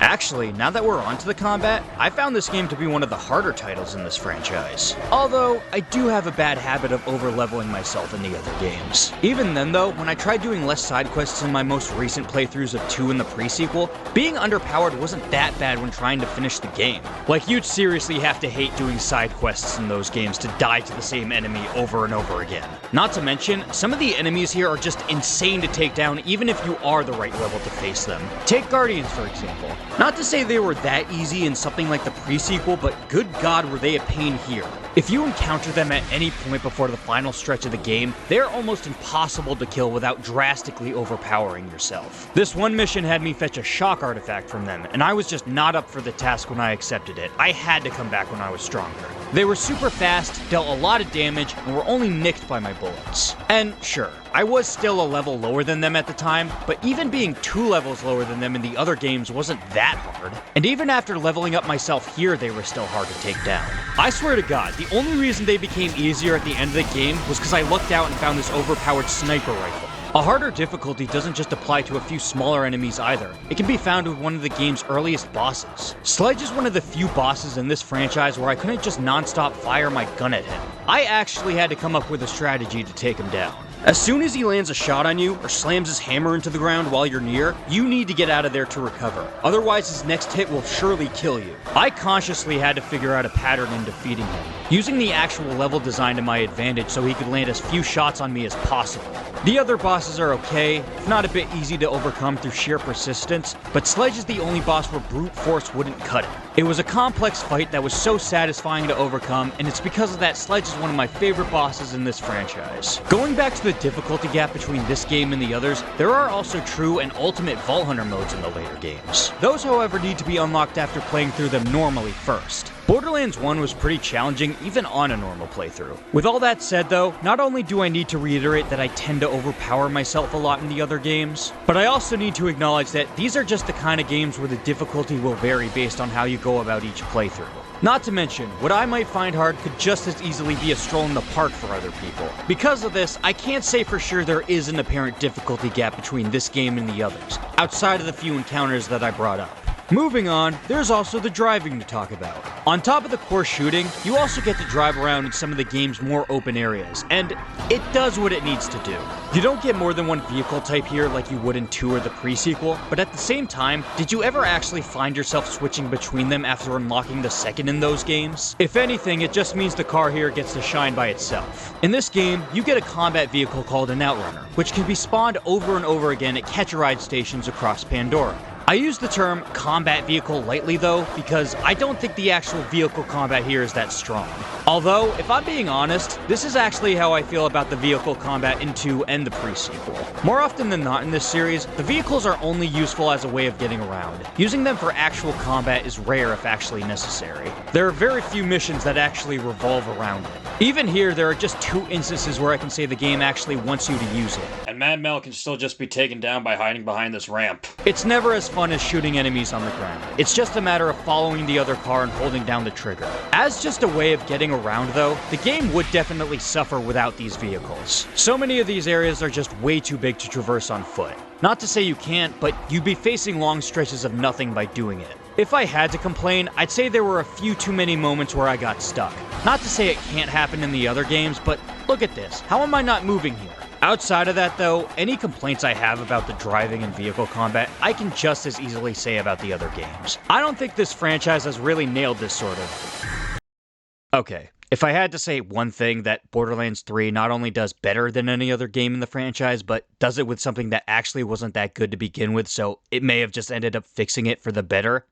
Actually, now that we're onto the combat, I found this game to be one of the harder titles in this franchise. Although, I do have a bad habit of over-leveling myself in the other games. Even then though, when I tried doing less side quests in my most recent playthroughs of 2 in the pre-sequel, being underpowered wasn't that bad when trying to finish the game. Like, you'd seriously have to hate doing side quests in those games to die to the same enemy over and over again. Not to mention, some of the enemies here are just insane to take down even if you are the right level to face them. Take Guardians for example. Not to say they were that easy in something like the pre-sequel, but good god were they a pain here. If you encounter them at any point before the final stretch of the game, they're almost impossible to kill without drastically overpowering yourself. This one mission had me fetch a shock artifact from them, and I was just not up for the task when I accepted it. I had to come back when I was stronger. They were super fast, dealt a lot of damage, and were only nicked by my bullets. And sure, I was still a level lower than them at the time, but even being 2 levels lower than them in the other games wasn't that hard. And even after leveling up myself here, they were still hard to take down. I swear to god, the only reason they became easier at the end of the game was because I looked out and found this overpowered sniper rifle. A harder difficulty doesn't just apply to a few smaller enemies either. It can be found with one of the game's earliest bosses. Sledge is one of the few bosses in this franchise where I couldn't just non-stop fire my gun at him. I actually had to come up with a strategy to take him down. As soon as he lands a shot on you, or slams his hammer into the ground while you're near, you need to get out of there to recover. Otherwise, his next hit will surely kill you. I consciously had to figure out a pattern in defeating him, using the actual level design to my advantage so he could land as few shots on me as possible. The other bosses are okay, if not a bit easy to overcome through sheer persistence, but Sledge is the only boss where brute force wouldn't cut it. It was a complex fight that was so satisfying to overcome, and it's because of that Sledge is one of my favorite bosses in this franchise. Going back to the difficulty gap between this game and the others, there are also true and ultimate Vault Hunter modes in the later games. Those, however, need to be unlocked after playing through them normally first. Borderlands 1 was pretty challenging even on a normal playthrough. With all that said though, not only do I need to reiterate that I tend to overpower myself a lot in the other games, but I also need to acknowledge that these are just the kind of games where the difficulty will vary based on how you go about each playthrough. Not to mention, what I might find hard could just as easily be a stroll in the park for other people. Because of this, I can't say for sure there is an apparent difficulty gap between this game and the others, outside of the few encounters that I brought up. Moving on, there's also the driving to talk about. On top of the core shooting, you also get to drive around in some of the game's more open areas, and it does what it needs to do. You don't get more than one vehicle type here like you would in 2 or the pre-sequel, but at the same time, did you ever actually find yourself switching between them after unlocking the second in those games? If anything, it just means the car here gets to shine by itself. In this game, you get a combat vehicle called an Outrunner, which can be spawned over and over again at catch-a-ride stations across Pandora. I use the term combat vehicle lightly though, because I don't think the actual vehicle combat here is that strong. Although, if I'm being honest, this is actually how I feel about the vehicle combat in 2 and the pre-sequel. More often than not in this series, the vehicles are only useful as a way of getting around. Using them for actual combat is rare if actually necessary. There are very few missions that actually revolve around it. Even here, there are just 2 instances where I can say the game actually wants you to use it. And Mad Mel can still just be taken down by hiding behind this ramp. It's never as fun as shooting enemies on the ground. It's just a matter of following the other car and holding down the trigger. As just a way of getting around though, the game would definitely suffer without these vehicles. So many of these areas are just way too big to traverse on foot. Not to say you can't, but you'd be facing long stretches of nothing by doing it. If I had to complain, I'd say there were a few too many moments where I got stuck. Not to say it can't happen in the other games, but look at this. How am I not moving here? Outside of that though, any complaints I have about the driving and vehicle combat, I can just as easily say about the other games. I don't think this franchise has really nailed this sort of. Okay, if I had to say one thing that Borderlands 3 not only does better than any other game in the franchise, but does it with something that actually wasn't that good to begin with, so it may have just ended up fixing it for the better,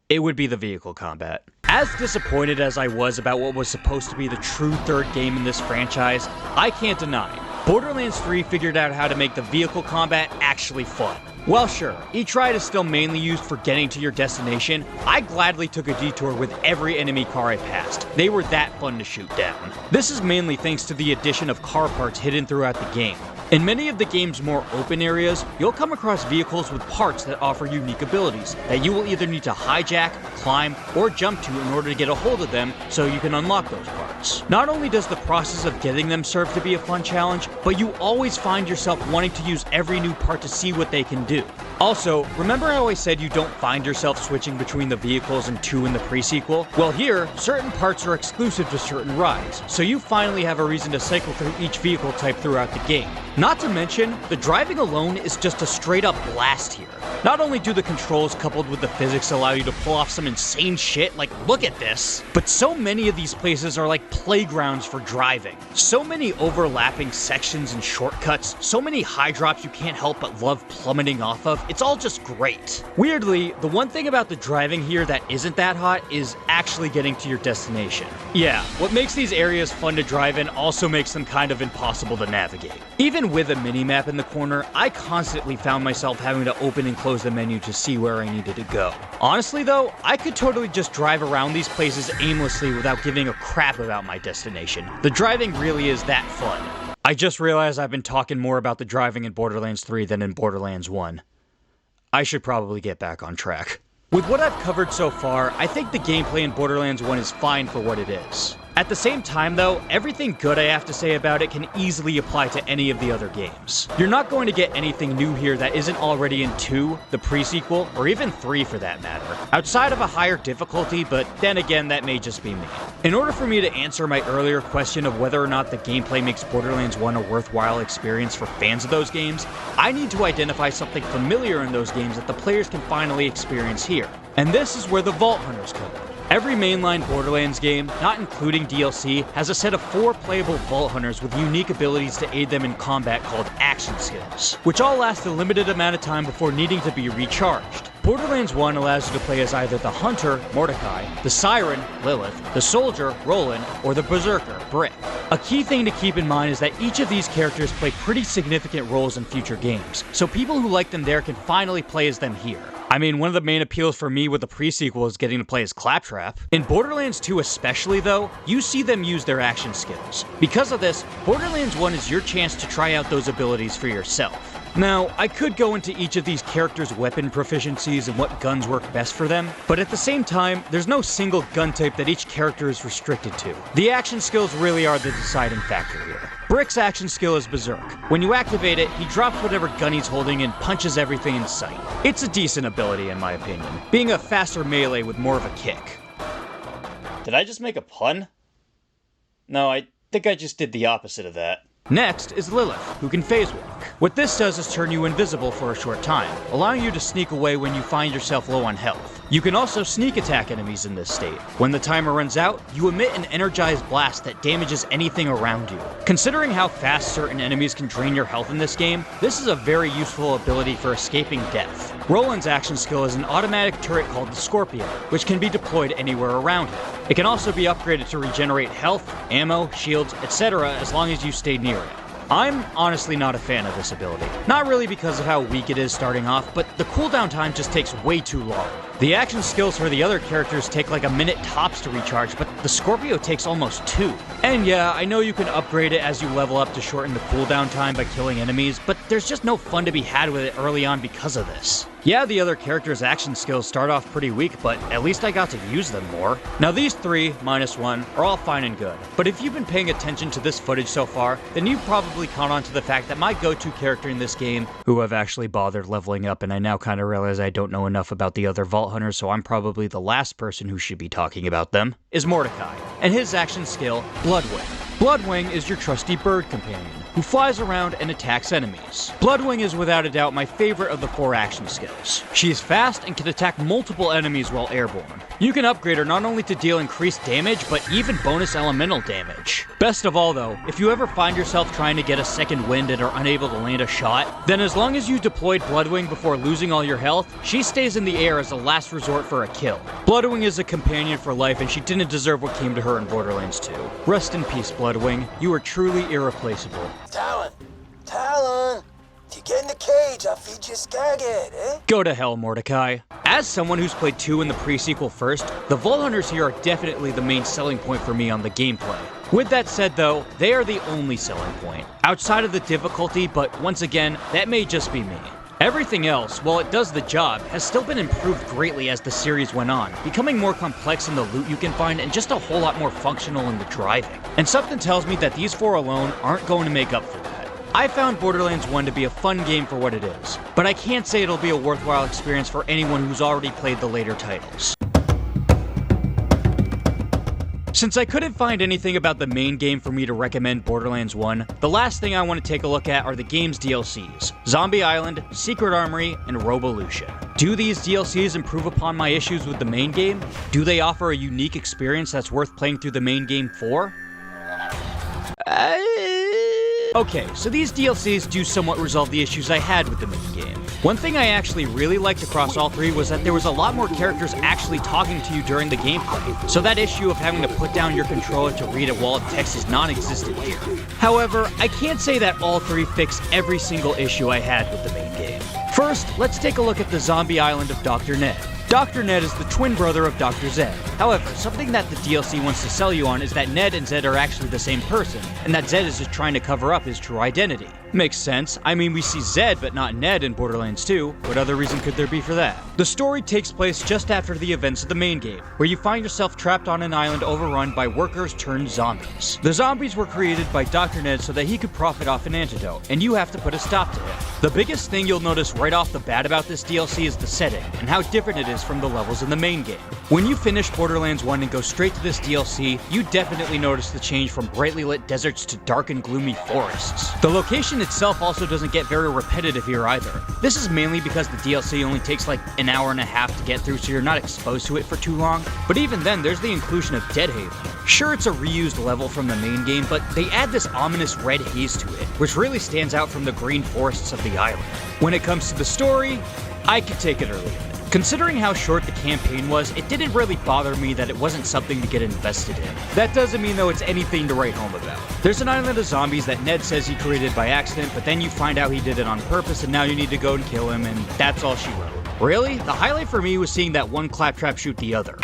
it would be the vehicle combat. As disappointed as I was about what was supposed to be the true third game in this franchise, I can't deny Borderlands 3 figured out how to make the vehicle combat actually fun. Well sure, each ride is still mainly used for getting to your destination. I gladly took a detour with every enemy car I passed. They were that fun to shoot down. This is mainly thanks to the addition of car parts hidden throughout the game. In many of the game's more open areas, you'll come across vehicles with parts that offer unique abilities that you will either need to hijack, climb, or jump to in order to get a hold of them so you can unlock those parts. Not only does the process of getting them serve to be a fun challenge, but you always find yourself wanting to use every new part to see what they can do. Also, remember how I said you don't find yourself switching between the vehicles in 2 and the pre-sequel? Well here, certain parts are exclusive to certain rides, so you finally have a reason to cycle through each vehicle type throughout the game. Not to mention, the driving alone is just a straight up blast here. Not only do the controls coupled with the physics allow you to pull off some insane shit, like look at this, but so many of these places are like playgrounds for driving. So many overlapping sections and shortcuts, so many high drops you can't help but love plummeting off of, it's all just great. Weirdly, the one thing about the driving here that isn't that hot is actually getting to your destination. Yeah, what makes these areas fun to drive in also makes them kind of impossible to navigate. Even with a minimap in the corner, I constantly found myself having to open and close the menu to see where I needed to go. Honestly though, I could totally just drive around these places aimlessly without giving a crap about my destination. The driving really is that fun. I just realized I've been talking more about the driving in Borderlands 3 than in Borderlands 1. I should probably get back on track. With what I've covered so far, I think the gameplay in Borderlands 1 is fine for what it is. At the same time though, everything good I have to say about it can easily apply to any of the other games. You're not going to get anything new here that isn't already in 2, the pre-sequel, or even 3 for that matter. Outside of a higher difficulty, but then again that may just be me. In order for me to answer my earlier question of whether or not the gameplay makes Borderlands 1 a worthwhile experience for fans of those games, I need to identify something familiar in those games that the players can finally experience here. And this is where the Vault Hunters come in. Every mainline Borderlands game, not including DLC, has a set of 4 playable Vault Hunters with unique abilities to aid them in combat called action skills, which all last a limited amount of time before needing to be recharged. Borderlands 1 allows you to play as either the Hunter, Mordecai, the Siren, Lilith, the Soldier, Roland, or the Berserker, Brick. A key thing to keep in mind is that each of these characters play pretty significant roles in future games, so people who like them there can finally play as them here. I mean, one of the main appeals for me with the pre-sequel is getting to play as Claptrap. In Borderlands 2 especially though, you see them use their action skills. Because of this, Borderlands 1 is your chance to try out those abilities for yourself. Now, I could go into each of these characters' weapon proficiencies and what guns work best for them, but at the same time, there's no single gun type that each character is restricted to. The action skills really are the deciding factor here. Brick's action skill is Berserk. When you activate it, he drops whatever gun he's holding and punches everything in sight. It's a decent ability in my opinion, being a faster melee with more of a kick. Did I just make a pun? No, I think I just did the opposite of that. Next is Lilith, who can phase walk. What this does is turn you invisible for a short time, allowing you to sneak away when you find yourself low on health. You can also sneak attack enemies in this state. When the timer runs out, you emit an energized blast that damages anything around you. Considering how fast certain enemies can drain your health in this game, this is a very useful ability for escaping death. Roland's action skill is an automatic turret called the Scorpion, which can be deployed anywhere around him. It can also be upgraded to regenerate health, ammo, shields, etc. as long as you stay near it. I'm honestly not a fan of this ability. Not really because of how weak it is starting off, but the cooldown time just takes way too long. The action skills for the other characters take like a minute tops to recharge, but the Scorpio takes almost 2. And yeah, I know you can upgrade it as you level up to shorten the cooldown time by killing enemies, but there's just no fun to be had with it early on because of this. Yeah, the other characters' action skills start off pretty weak, but at least I got to use them more. Now these 3, -1, are all fine and good, but if you've been paying attention to this footage so far, then you've probably caught on to the fact that my go-to character in this game, who I've actually bothered leveling up, and I now kind of realize I don't know enough about the other Vault Hunters, so I'm probably the last person who should be talking about them, is Mordecai, and his action skill, Bloodwing. Bloodwing is your trusty bird companion, who flies around and attacks enemies. Bloodwing is without a doubt my favorite of the 4 action skills. She's fast and can attack multiple enemies while airborne. You can upgrade her not only to deal increased damage, but even bonus elemental damage. Best of all though, if you ever find yourself trying to get a second wind and are unable to land a shot, then as long as you deployed Bloodwing before losing all your health, she stays in the air as a last resort for a kill. Bloodwing is a companion for life and she didn't deserve what came to her in Borderlands 2. Rest in peace, Bloodwing. You are truly irreplaceable. Talon! If you get in the cage, I'll feed you skaghead, eh? Go to hell, Mordecai. As someone who's played 2 in the pre-sequel first, the Vault Hunters here are definitely the main selling point for me on the gameplay. With that said though, they are the only selling point. Outside of the difficulty, but once again, that may just be me. Everything else, while it does the job, has still been improved greatly as the series went on, becoming more complex in the loot you can find and just a whole lot more functional in the driving. And something tells me that these 4 alone aren't going to make up for that. I found Borderlands 1 to be a fun game for what it is, but I can't say it'll be a worthwhile experience for anyone who's already played the later titles. Since I couldn't find anything about the main game for me to recommend Borderlands 1, the last thing I want to take a look at are the game's DLCs, Zombie Island, Secret Armory, and Revolution. Do these DLCs improve upon my issues with the main game? Do they offer a unique experience that's worth playing through the main game for? Okay, so these DLCs do somewhat resolve the issues I had with the main game. One thing I actually really liked across all 3 was that there was a lot more characters actually talking to you during the gameplay, so that issue of having to put down your controller to read a wall of text is non-existent here. However, I can't say that all 3 fix every single issue I had with the main game. First, let's take a look at the Zombie Island of Dr. Ned. Dr. Ned is the twin brother of Dr. Zed. However, something that the DLC wants to sell you on is that Ned and Zed are actually the same person, and that Zed is just trying to cover up his true identity. Makes sense. I mean, we see Zed but not Ned in Borderlands 2. What other reason could there be for that? The story takes place just after the events of the main game, where you find yourself trapped on an island overrun by workers turned zombies. The zombies were created by Dr. Ned so that he could profit off an antidote, and you have to put a stop to him. The biggest thing you'll notice right off the bat about this DLC is the setting, and how different it is from the levels in the main game. When you finish Borderlands 1 and go straight to this DLC, you definitely notice the change from brightly lit deserts to dark and gloomy forests. The location itself also doesn't get very repetitive here either. This is mainly because the DLC only takes like an hour and a half to get through, so you're not exposed to it for too long. But even then, there's the inclusion of Deadhaven. Sure, it's a reused level from the main game, but they add this ominous red haze to it, which really stands out from the green forests of the island. When it comes to the story, I could take it or leave it. Considering how short the campaign was, it didn't really bother me that it wasn't something to get invested in. That doesn't mean though it's anything to write home about. There's an island of zombies that Ned says he created by accident, but then you find out he did it on purpose and now you need to go and kill him, and that's all she wrote. Really? The highlight for me was seeing that one claptrap shoot the other.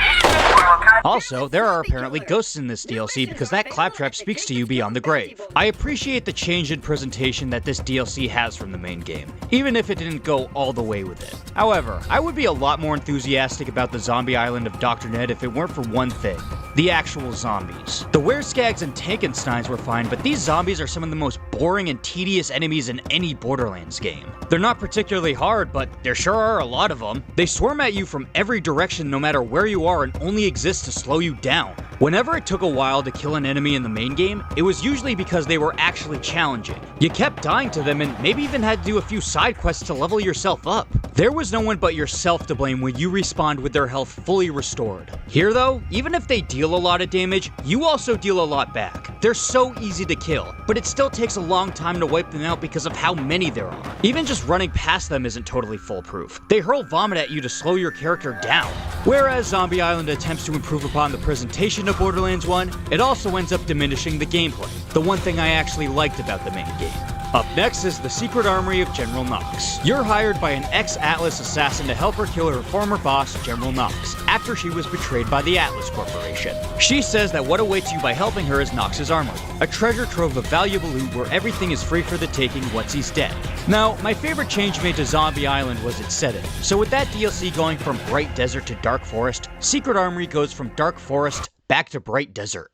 Also, there are apparently ghosts in this DLC because that claptrap speaks to you beyond the grave. I appreciate the change in presentation that this DLC has from the main game, even if it didn't go all the way with it. However, I would be a lot more enthusiastic about the zombie island of Dr. Ned if it weren't for one thing: the actual zombies. The Wereskags and Tankensteins were fine, but these zombies are some of the most boring and tedious enemies in any Borderlands game. They're not particularly hard, but there sure are a lot of them. They swarm at you from every direction no matter where you are and only exist to slow you down. Whenever it took a while to kill an enemy in the main game, it was usually because they were actually challenging. You kept dying to them and maybe even had to do a few side quests to level yourself up. There was no one but yourself to blame when you respawned with their health fully restored. Here though, even if they deal a lot of damage, you also deal a lot back. They're so easy to kill, but it still takes a long time to wipe them out because of how many there are. Even just running past them isn't totally foolproof. They hurl vomit at you to slow your character down. Whereas Zombie Island attempts to improve upon the presentation of Borderlands 1, it also ends up diminishing the gameplay, the one thing I actually liked about the main game. Up next is the secret armory of General Knox. You're hired by an ex-Atlas assassin to help her kill her former boss, General Knox, after she was betrayed by the Atlas Corporation. She says that what awaits you by helping her is Knox's armory, a treasure trove of valuable loot where everything is free for the taking once he's dead. Now, my favorite change made to Zombie Island was its setting. So with that DLC going from Bright Desert to Dark Forest, Secret Armory goes from Dark Forest back to Bright Desert.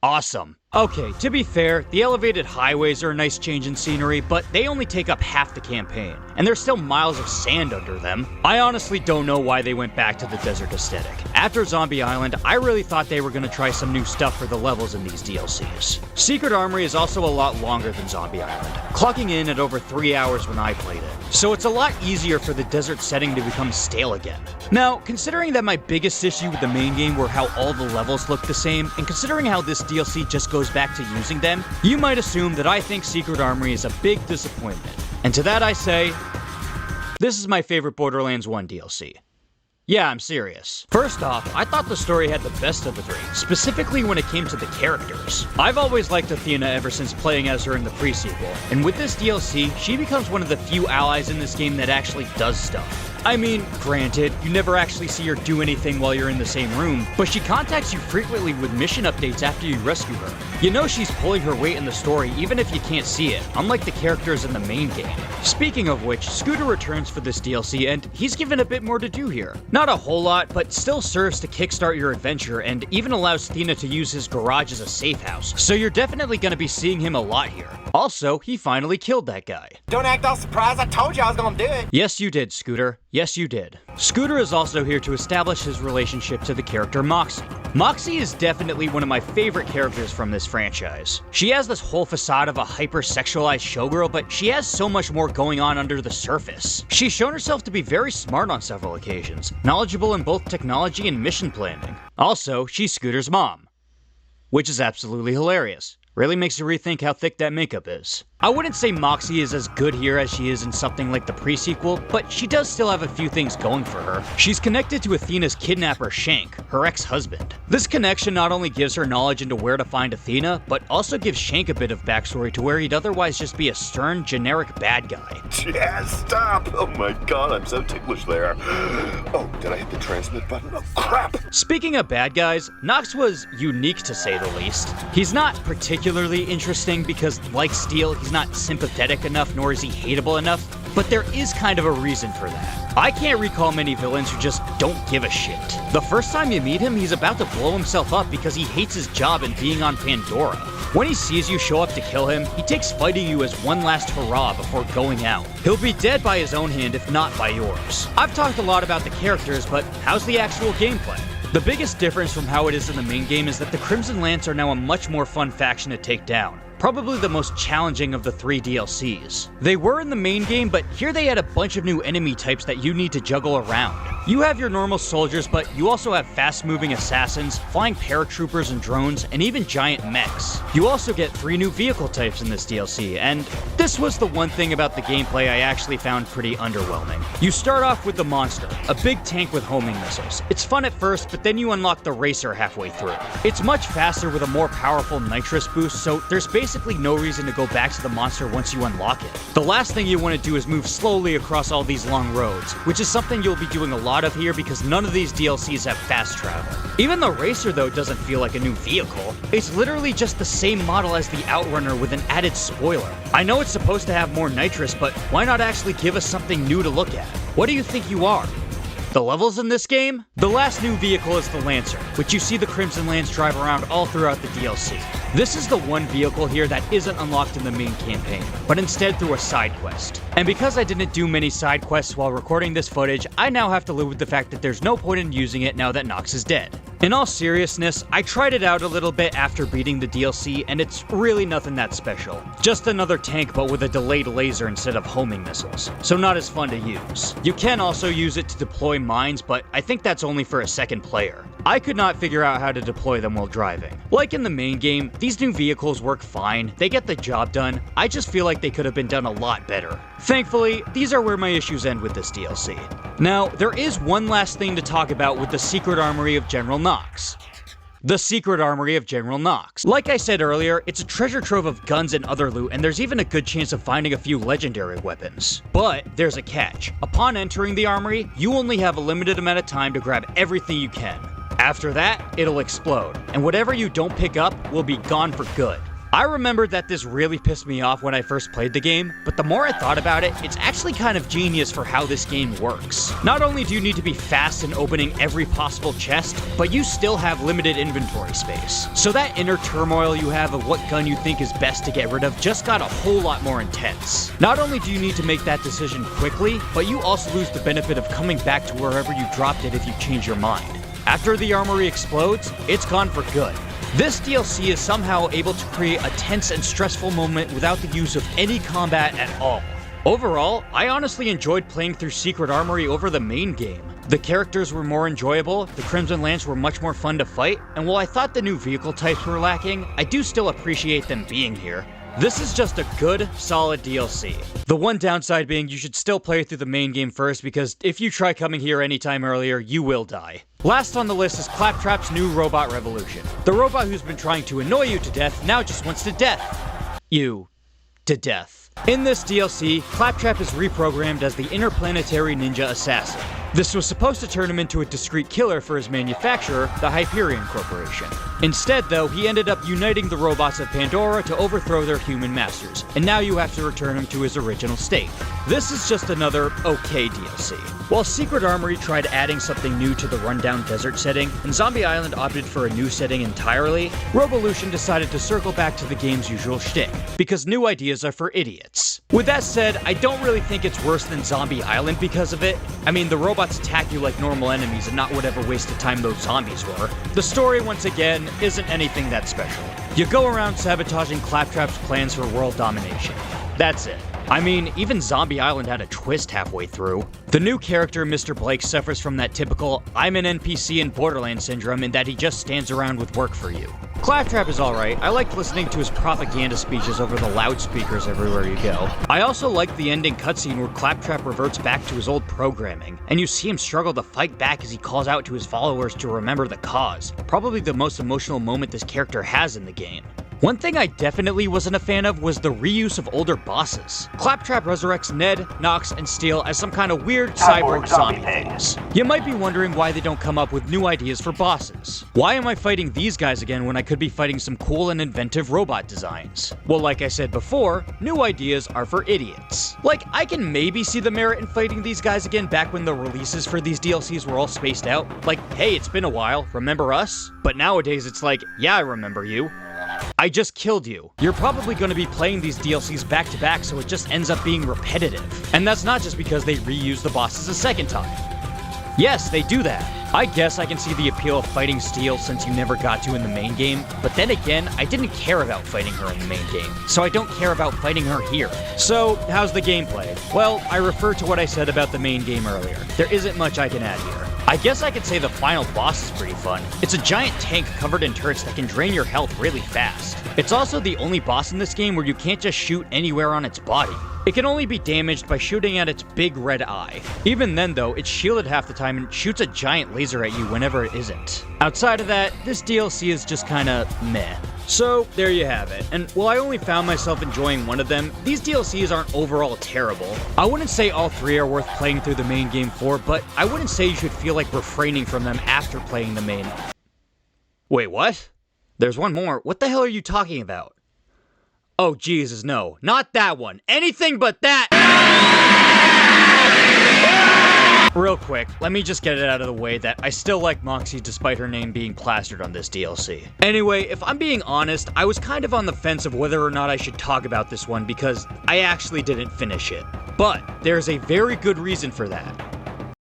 Awesome. Okay, to be fair, the elevated highways are a nice change in scenery, but they only take up half the campaign, and there's still miles of sand under them. I honestly don't know why they went back to the desert aesthetic. After Zombie Island, I really thought they were going to try some new stuff for the levels in these DLCs. Secret Armory is also a lot longer than Zombie Island, clocking in at over 3 hours when I played it, so it's a lot easier for the desert setting to become stale again. Now, considering that my biggest issue with the main game were how all the levels look the same, and considering how this DLC just goes back to using them, you might assume that I think Secret Armory is a big disappointment. And to that I say, this is my favorite Borderlands 1 DLC. Yeah, I'm serious. First off, I thought the story had the best of the three, specifically when it came to the characters. I've always liked Athena ever since playing as her in the pre-sequel, and with this DLC, she becomes one of the few allies in this game that actually does stuff. I mean, granted, you never actually see her do anything while you're in the same room, but she contacts you frequently with mission updates after you rescue her. You know she's pulling her weight in the story even if you can't see it, unlike the characters in the main game. Speaking of which, Scooter returns for this DLC and he's given a bit more to do here. Not a whole lot, but still serves to kickstart your adventure and even allows Athena to use his garage as a safe house, so you're definitely going to be seeing him a lot here. Also, he finally killed that guy. Don't act all surprised, I told you I was gonna do it. Yes, you did, Scooter. Yes, you did. Scooter is also here to establish his relationship to the character Moxie. Moxie is definitely one of my favorite characters from this franchise. She has this whole facade of a hyper-sexualized showgirl, but she has so much more going on under the surface. She's shown herself to be very smart on several occasions, knowledgeable in both technology and mission planning. Also, she's Scooter's mom, which is absolutely hilarious. Really makes you rethink how thick that makeup is. I wouldn't say Moxie is as good here as she is in something like the pre-sequel, but she does still have a few things going for her. She's connected to Athena's kidnapper Shank, her ex-husband. This connection not only gives her knowledge into where to find Athena, but also gives Shank a bit of backstory to where he'd otherwise just be a stern, generic bad guy. Yeah, stop! Oh my god, I'm so ticklish there. Oh, did I hit the transmit button? Oh, crap! Speaking of bad guys, Knox was unique to say the least. He's not particularly interesting because, like Steel, he's not sympathetic enough nor is he hateable enough, but there is kind of a reason for that. I can't recall many villains who just don't give a shit. The first time you meet him, he's about to blow himself up because he hates his job and being on Pandora. When he sees you show up to kill him, he takes fighting you as one last hurrah before going out. He'll be dead by his own hand if not by yours. I've talked a lot about the characters, but how's the actual gameplay? The biggest difference from how it is in the main game is that the Crimson Lance are now a much more fun faction to take down. Probably the most challenging of the 3 DLCs. They were in the main game, but here they had a bunch of new enemy types that you need to juggle around. You have your normal soldiers, but you also have fast-moving assassins, flying paratroopers and drones, and even giant mechs. You also get 3 new vehicle types in this DLC, and this was the one thing about the gameplay I actually found pretty underwhelming. You start off with the Monster, a big tank with homing missiles. It's fun at first, but then you unlock the Racer halfway through. It's much faster with a more powerful nitrous boost, so there's basically basically no reason to go back to the monster once you unlock it. The last thing you want to do is move slowly across all these long roads, which is something you'll be doing a lot of here because none of these DLCs have fast travel. Even the Racer though doesn't feel like a new vehicle. It's literally just the same model as the Outrunner with an added spoiler. I know it's supposed to have more nitrous, but why not actually give us something new to look at? What do you think you are? The levels in this game? The last new vehicle is the Lancer, which you see the Crimson Lance drive around all throughout the DLC. This is the one vehicle here that isn't unlocked in the main campaign, but instead through a side quest. And because I didn't do many side quests while recording this footage, I now have to live with the fact that there's no point in using it now that Nox is dead. In all seriousness, I tried it out a little bit after beating the DLC, and it's really nothing that special. Just another tank but with a delayed laser instead of homing missiles, so not as fun to use. You can also use it to deploy mines, but I think that's only for a second player. I could not figure out how to deploy them while driving. Like in the main game, these new vehicles work fine, they get the job done, I just feel like they could have been done a lot better. Thankfully, these are where my issues end with this DLC. Now, there is one last thing to talk about with the Secret Armory of General Nox. The Secret Armory of General Nox. Like I said earlier, it's a treasure trove of guns and other loot, and there's even a good chance of finding a few legendary weapons. But there's a catch. Upon entering the armory, you only have a limited amount of time to grab everything you can. After that, it'll explode, and whatever you don't pick up will be gone for good. I remembered that this really pissed me off when I first played the game, but the more I thought about it, it's actually kind of genius for how this game works. Not only do you need to be fast in opening every possible chest, but you still have limited inventory space. So that inner turmoil you have of what gun you think is best to get rid of just got a whole lot more intense. Not only do you need to make that decision quickly, but you also lose the benefit of coming back to wherever you dropped it if you change your mind. After the armory explodes, it's gone for good. This DLC is somehow able to create a tense and stressful moment without the use of any combat at all. Overall, I honestly enjoyed playing through Secret Armory over the main game. The characters were more enjoyable, the Crimson Lance were much more fun to fight, and while I thought the new vehicle types were lacking, I do still appreciate them being here. This is just a good, solid DLC. The one downside being you should still play through the main game first because if you try coming here anytime earlier, you will die. Last on the list is Claptrap's new robot revolution. The robot who's been trying to annoy you to death now just wants to death you to death. In this DLC, Claptrap is reprogrammed as the interplanetary ninja assassin. This was supposed to turn him into a discreet killer for his manufacturer, the Hyperion Corporation. Instead, though, he ended up uniting the robots of Pandora to overthrow their human masters, and now you have to return him to his original state. This is just another okay DLC. While Secret Armory tried adding something new to the rundown desert setting, and Zombie Island opted for a new setting entirely, Rovolution decided to circle back to the game's usual shtick, because new ideas are for idiots. With that said, I don't really think it's worse than Zombie Island because of it. I mean, the robots attack you like normal enemies and not whatever waste of time those zombies were. The story, once again, isn't anything that special. You go around sabotaging Claptrap's plans for world domination. That's it. I mean, even Zombie Island had a twist halfway through. The new character, Mr. Blake, suffers from that typical I'm an NPC in Borderlands syndrome in that he just stands around with work for you. Claptrap is alright. I liked listening to his propaganda speeches over the loudspeakers everywhere you go. I also liked the ending cutscene where Claptrap reverts back to his old programming, and you see him struggle to fight back as he calls out to his followers to remember the cause. Probably the most emotional moment this character has in the game. One thing I definitely wasn't a fan of was the reuse of older bosses. Claptrap resurrects Ned, Nox, and Steel as some kind of weird cyborg zombie things. You might be wondering why they don't come up with new ideas for bosses. Why am I fighting these guys again when I could be fighting some cool and inventive robot designs? Well, like I said before, new ideas are for idiots. Like, I can maybe see the merit in fighting these guys again back when the releases for these DLCs were all spaced out. Like, hey, it's been a while, remember us? But nowadays it's like, yeah, I remember you. I just killed you. You're probably going to be playing these DLCs back to back, so it just ends up being repetitive. And that's not just because they reuse the bosses a second time. Yes, they do that. I guess I can see the appeal of fighting Steel since you never got to in the main game, but then again, I didn't care about fighting her in the main game, so I don't care about fighting her here. So, how's the gameplay? Well, I refer to what I said about the main game earlier. There isn't much I can add here. I guess I could say the final boss is pretty fun. It's a giant tank covered in turrets that can drain your health really fast. It's also the only boss in this game where you can't just shoot anywhere on its body. It can only be damaged by shooting at its big red eye. Even then though, it's shielded half the time and shoots a giant laser at you whenever it isn't. Outside of that, this DLC is just kinda meh. So, there you have it. And while I only found myself enjoying one of them, these DLCs aren't overall terrible. I wouldn't say all three are worth playing through the main game for, but I wouldn't say you should feel like refraining from them after playing the main. Wait, what? There's one more. What the hell are you talking about? Oh, Jesus, no. Not that one. Anything but that! Real quick, let me just get it out of the way that I still like Moxie despite her name being plastered on this DLC. Anyway, if I'm being honest, I was kind of on the fence of whether or not I should talk about this one because I actually didn't finish it. But there's a very good reason for that.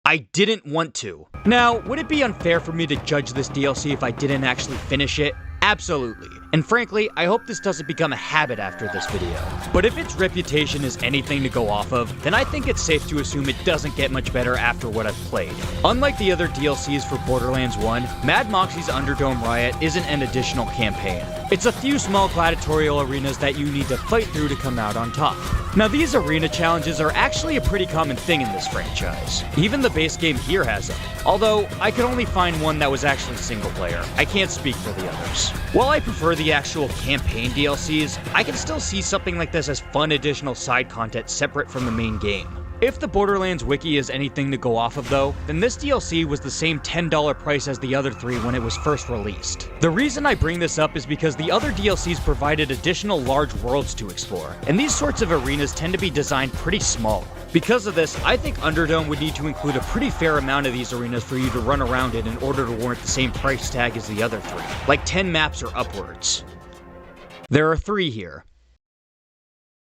I didn't want to. Now, would it be unfair for me to judge this DLC if I didn't actually finish it? Absolutely. And frankly, I hope this doesn't become a habit after this video. But if its reputation is anything to go off of, then I think it's safe to assume it doesn't get much better after what I've played. Unlike the other DLCs for Borderlands 1, Mad Moxie's Underdome Riot isn't an additional campaign. It's a few small gladiatorial arenas that you need to fight through to come out on top. Now these arena challenges are actually a pretty common thing in this franchise. Even the base game here has them. Although, I could only find one that was actually single player. I can't speak for the others. While I prefer the actual campaign DLCs, I can still see something like this as fun additional side content separate from the main game. If the Borderlands wiki is anything to go off of though, then this DLC was the same $10 price as the other three when it was first released. The reason I bring this up is because the other DLCs provided additional large worlds to explore, and these sorts of arenas tend to be designed pretty small. Because of this, I think Underdome would need to include a pretty fair amount of these arenas for you to run around in order to warrant the same price tag as the other three, like 10 maps or upwards. There are 3 here,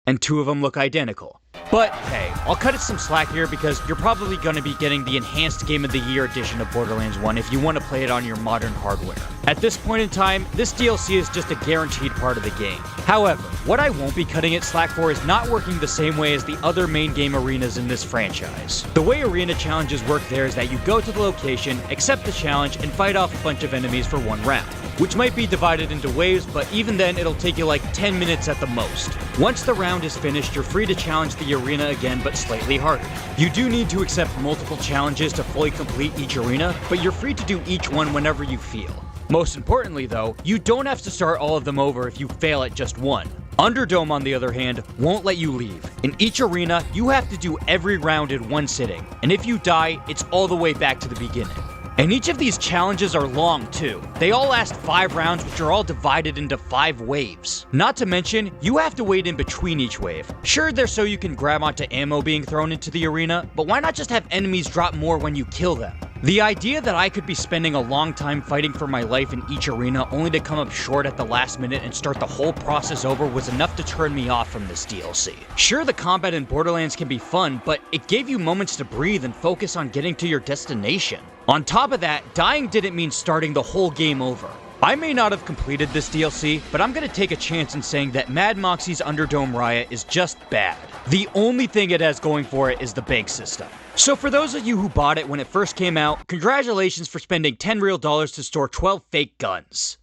and 2 of them look identical. But hey, I'll cut it some slack here because you're probably going to be getting the Enhanced Game of the Year edition of Borderlands 1 if you want to play it on your modern hardware. At this point in time, this DLC is just a guaranteed part of the game. However, what I won't be cutting it slack for is not working the same way as the other main game arenas in this franchise. The way arena challenges work there is that you go to the location, accept the challenge, and fight off a bunch of enemies for one round, which might be divided into waves, but even then it'll take you like 10 minutes at the most. Once the round is finished, you're free to challenge the arena again, but slightly harder. You do need to accept multiple challenges to fully complete each arena, but you're free to do each one whenever you feel. Most importantly though, you don't have to start all of them over if you fail at just one. Underdome, on the other hand, won't let you leave. In each arena, you have to do every round in one sitting, and if you die, it's all the way back to the beginning. And each of these challenges are long too. They all last 5 rounds, which are all divided into 5 waves. Not to mention, you have to wait in between each wave. Sure, they're so you can grab onto ammo being thrown into the arena, but why not just have enemies drop more when you kill them? The idea that I could be spending a long time fighting for my life in each arena only to come up short at the last minute and start the whole process over was enough to turn me off from this DLC. Sure, the combat in Borderlands can be fun, but it gave you moments to breathe and focus on getting to your destination. On top of that, dying didn't mean starting the whole game over. I may not have completed this DLC, but I'm gonna take a chance in saying that Mad Moxie's Underdome Riot is just bad. The only thing it has going for it is the bank system. So for those of you who bought it when it first came out, congratulations for spending $10 real to store 12 fake guns.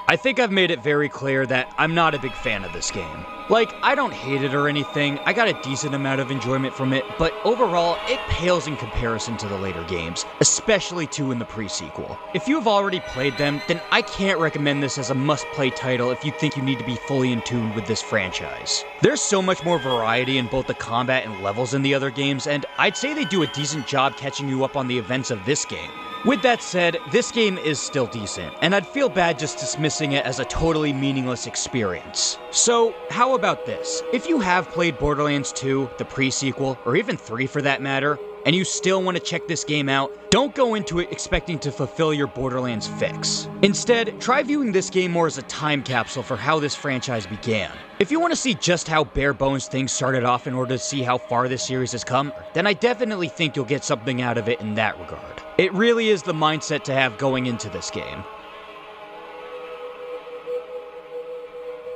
I think I've made it very clear that I'm not a big fan of this game. Like, I don't hate it or anything, I got a decent amount of enjoyment from it, but overall, it pales in comparison to the later games, especially 2 in the pre-sequel. If you've already played them, then I can't recommend this as a must-play title if you think you need to be fully in tune with this franchise. There's so much more variety in both the combat and levels in the other games, and I'd say they do a decent job catching you up on the events of this game. With that said, this game is still decent, and I'd feel bad just dismissing it as a totally meaningless experience. So, how about this? If you have played Borderlands 2, the pre-sequel, or even 3 for that matter, and you still want to check this game out, don't go into it expecting to fulfill your Borderlands fix. Instead, try viewing this game more as a time capsule for how this franchise began. If you want to see just how bare bones things started off in order to see how far this series has come, then I definitely think you'll get something out of it in that regard. It really is the mindset to have going into this game.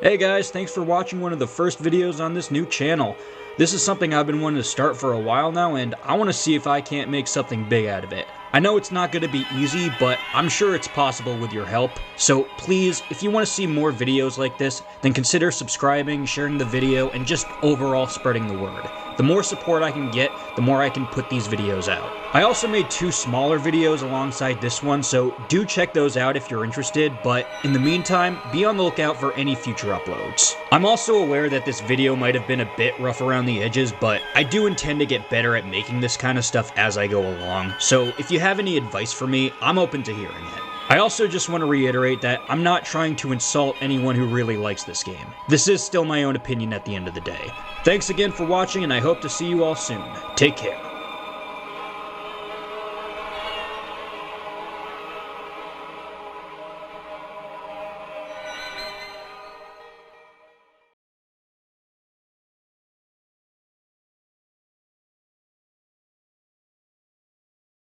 Hey guys, thanks for watching one of the first videos on this new channel. This is something I've been wanting to start for a while now, and I want to see if I can't make something big out of it. I know it's not going to be easy, but I'm sure it's possible with your help. So please, if you want to see more videos like this, then consider subscribing, sharing the video, and just overall spreading the word. The more support I can get, the more I can put these videos out. I also made 2 smaller videos alongside this one, so do check those out if you're interested, but in the meantime, be on the lookout for any future uploads. I'm also aware that this video might have been a bit rough around the edges, but I do intend to get better at making this kind of stuff as I go along, so if you have any advice for me, I'm open to hearing it. I also just want to reiterate that I'm not trying to insult anyone who really likes this game. This is still my own opinion at the end of the day. Thanks again for watching, and I hope to see you all soon. Take care.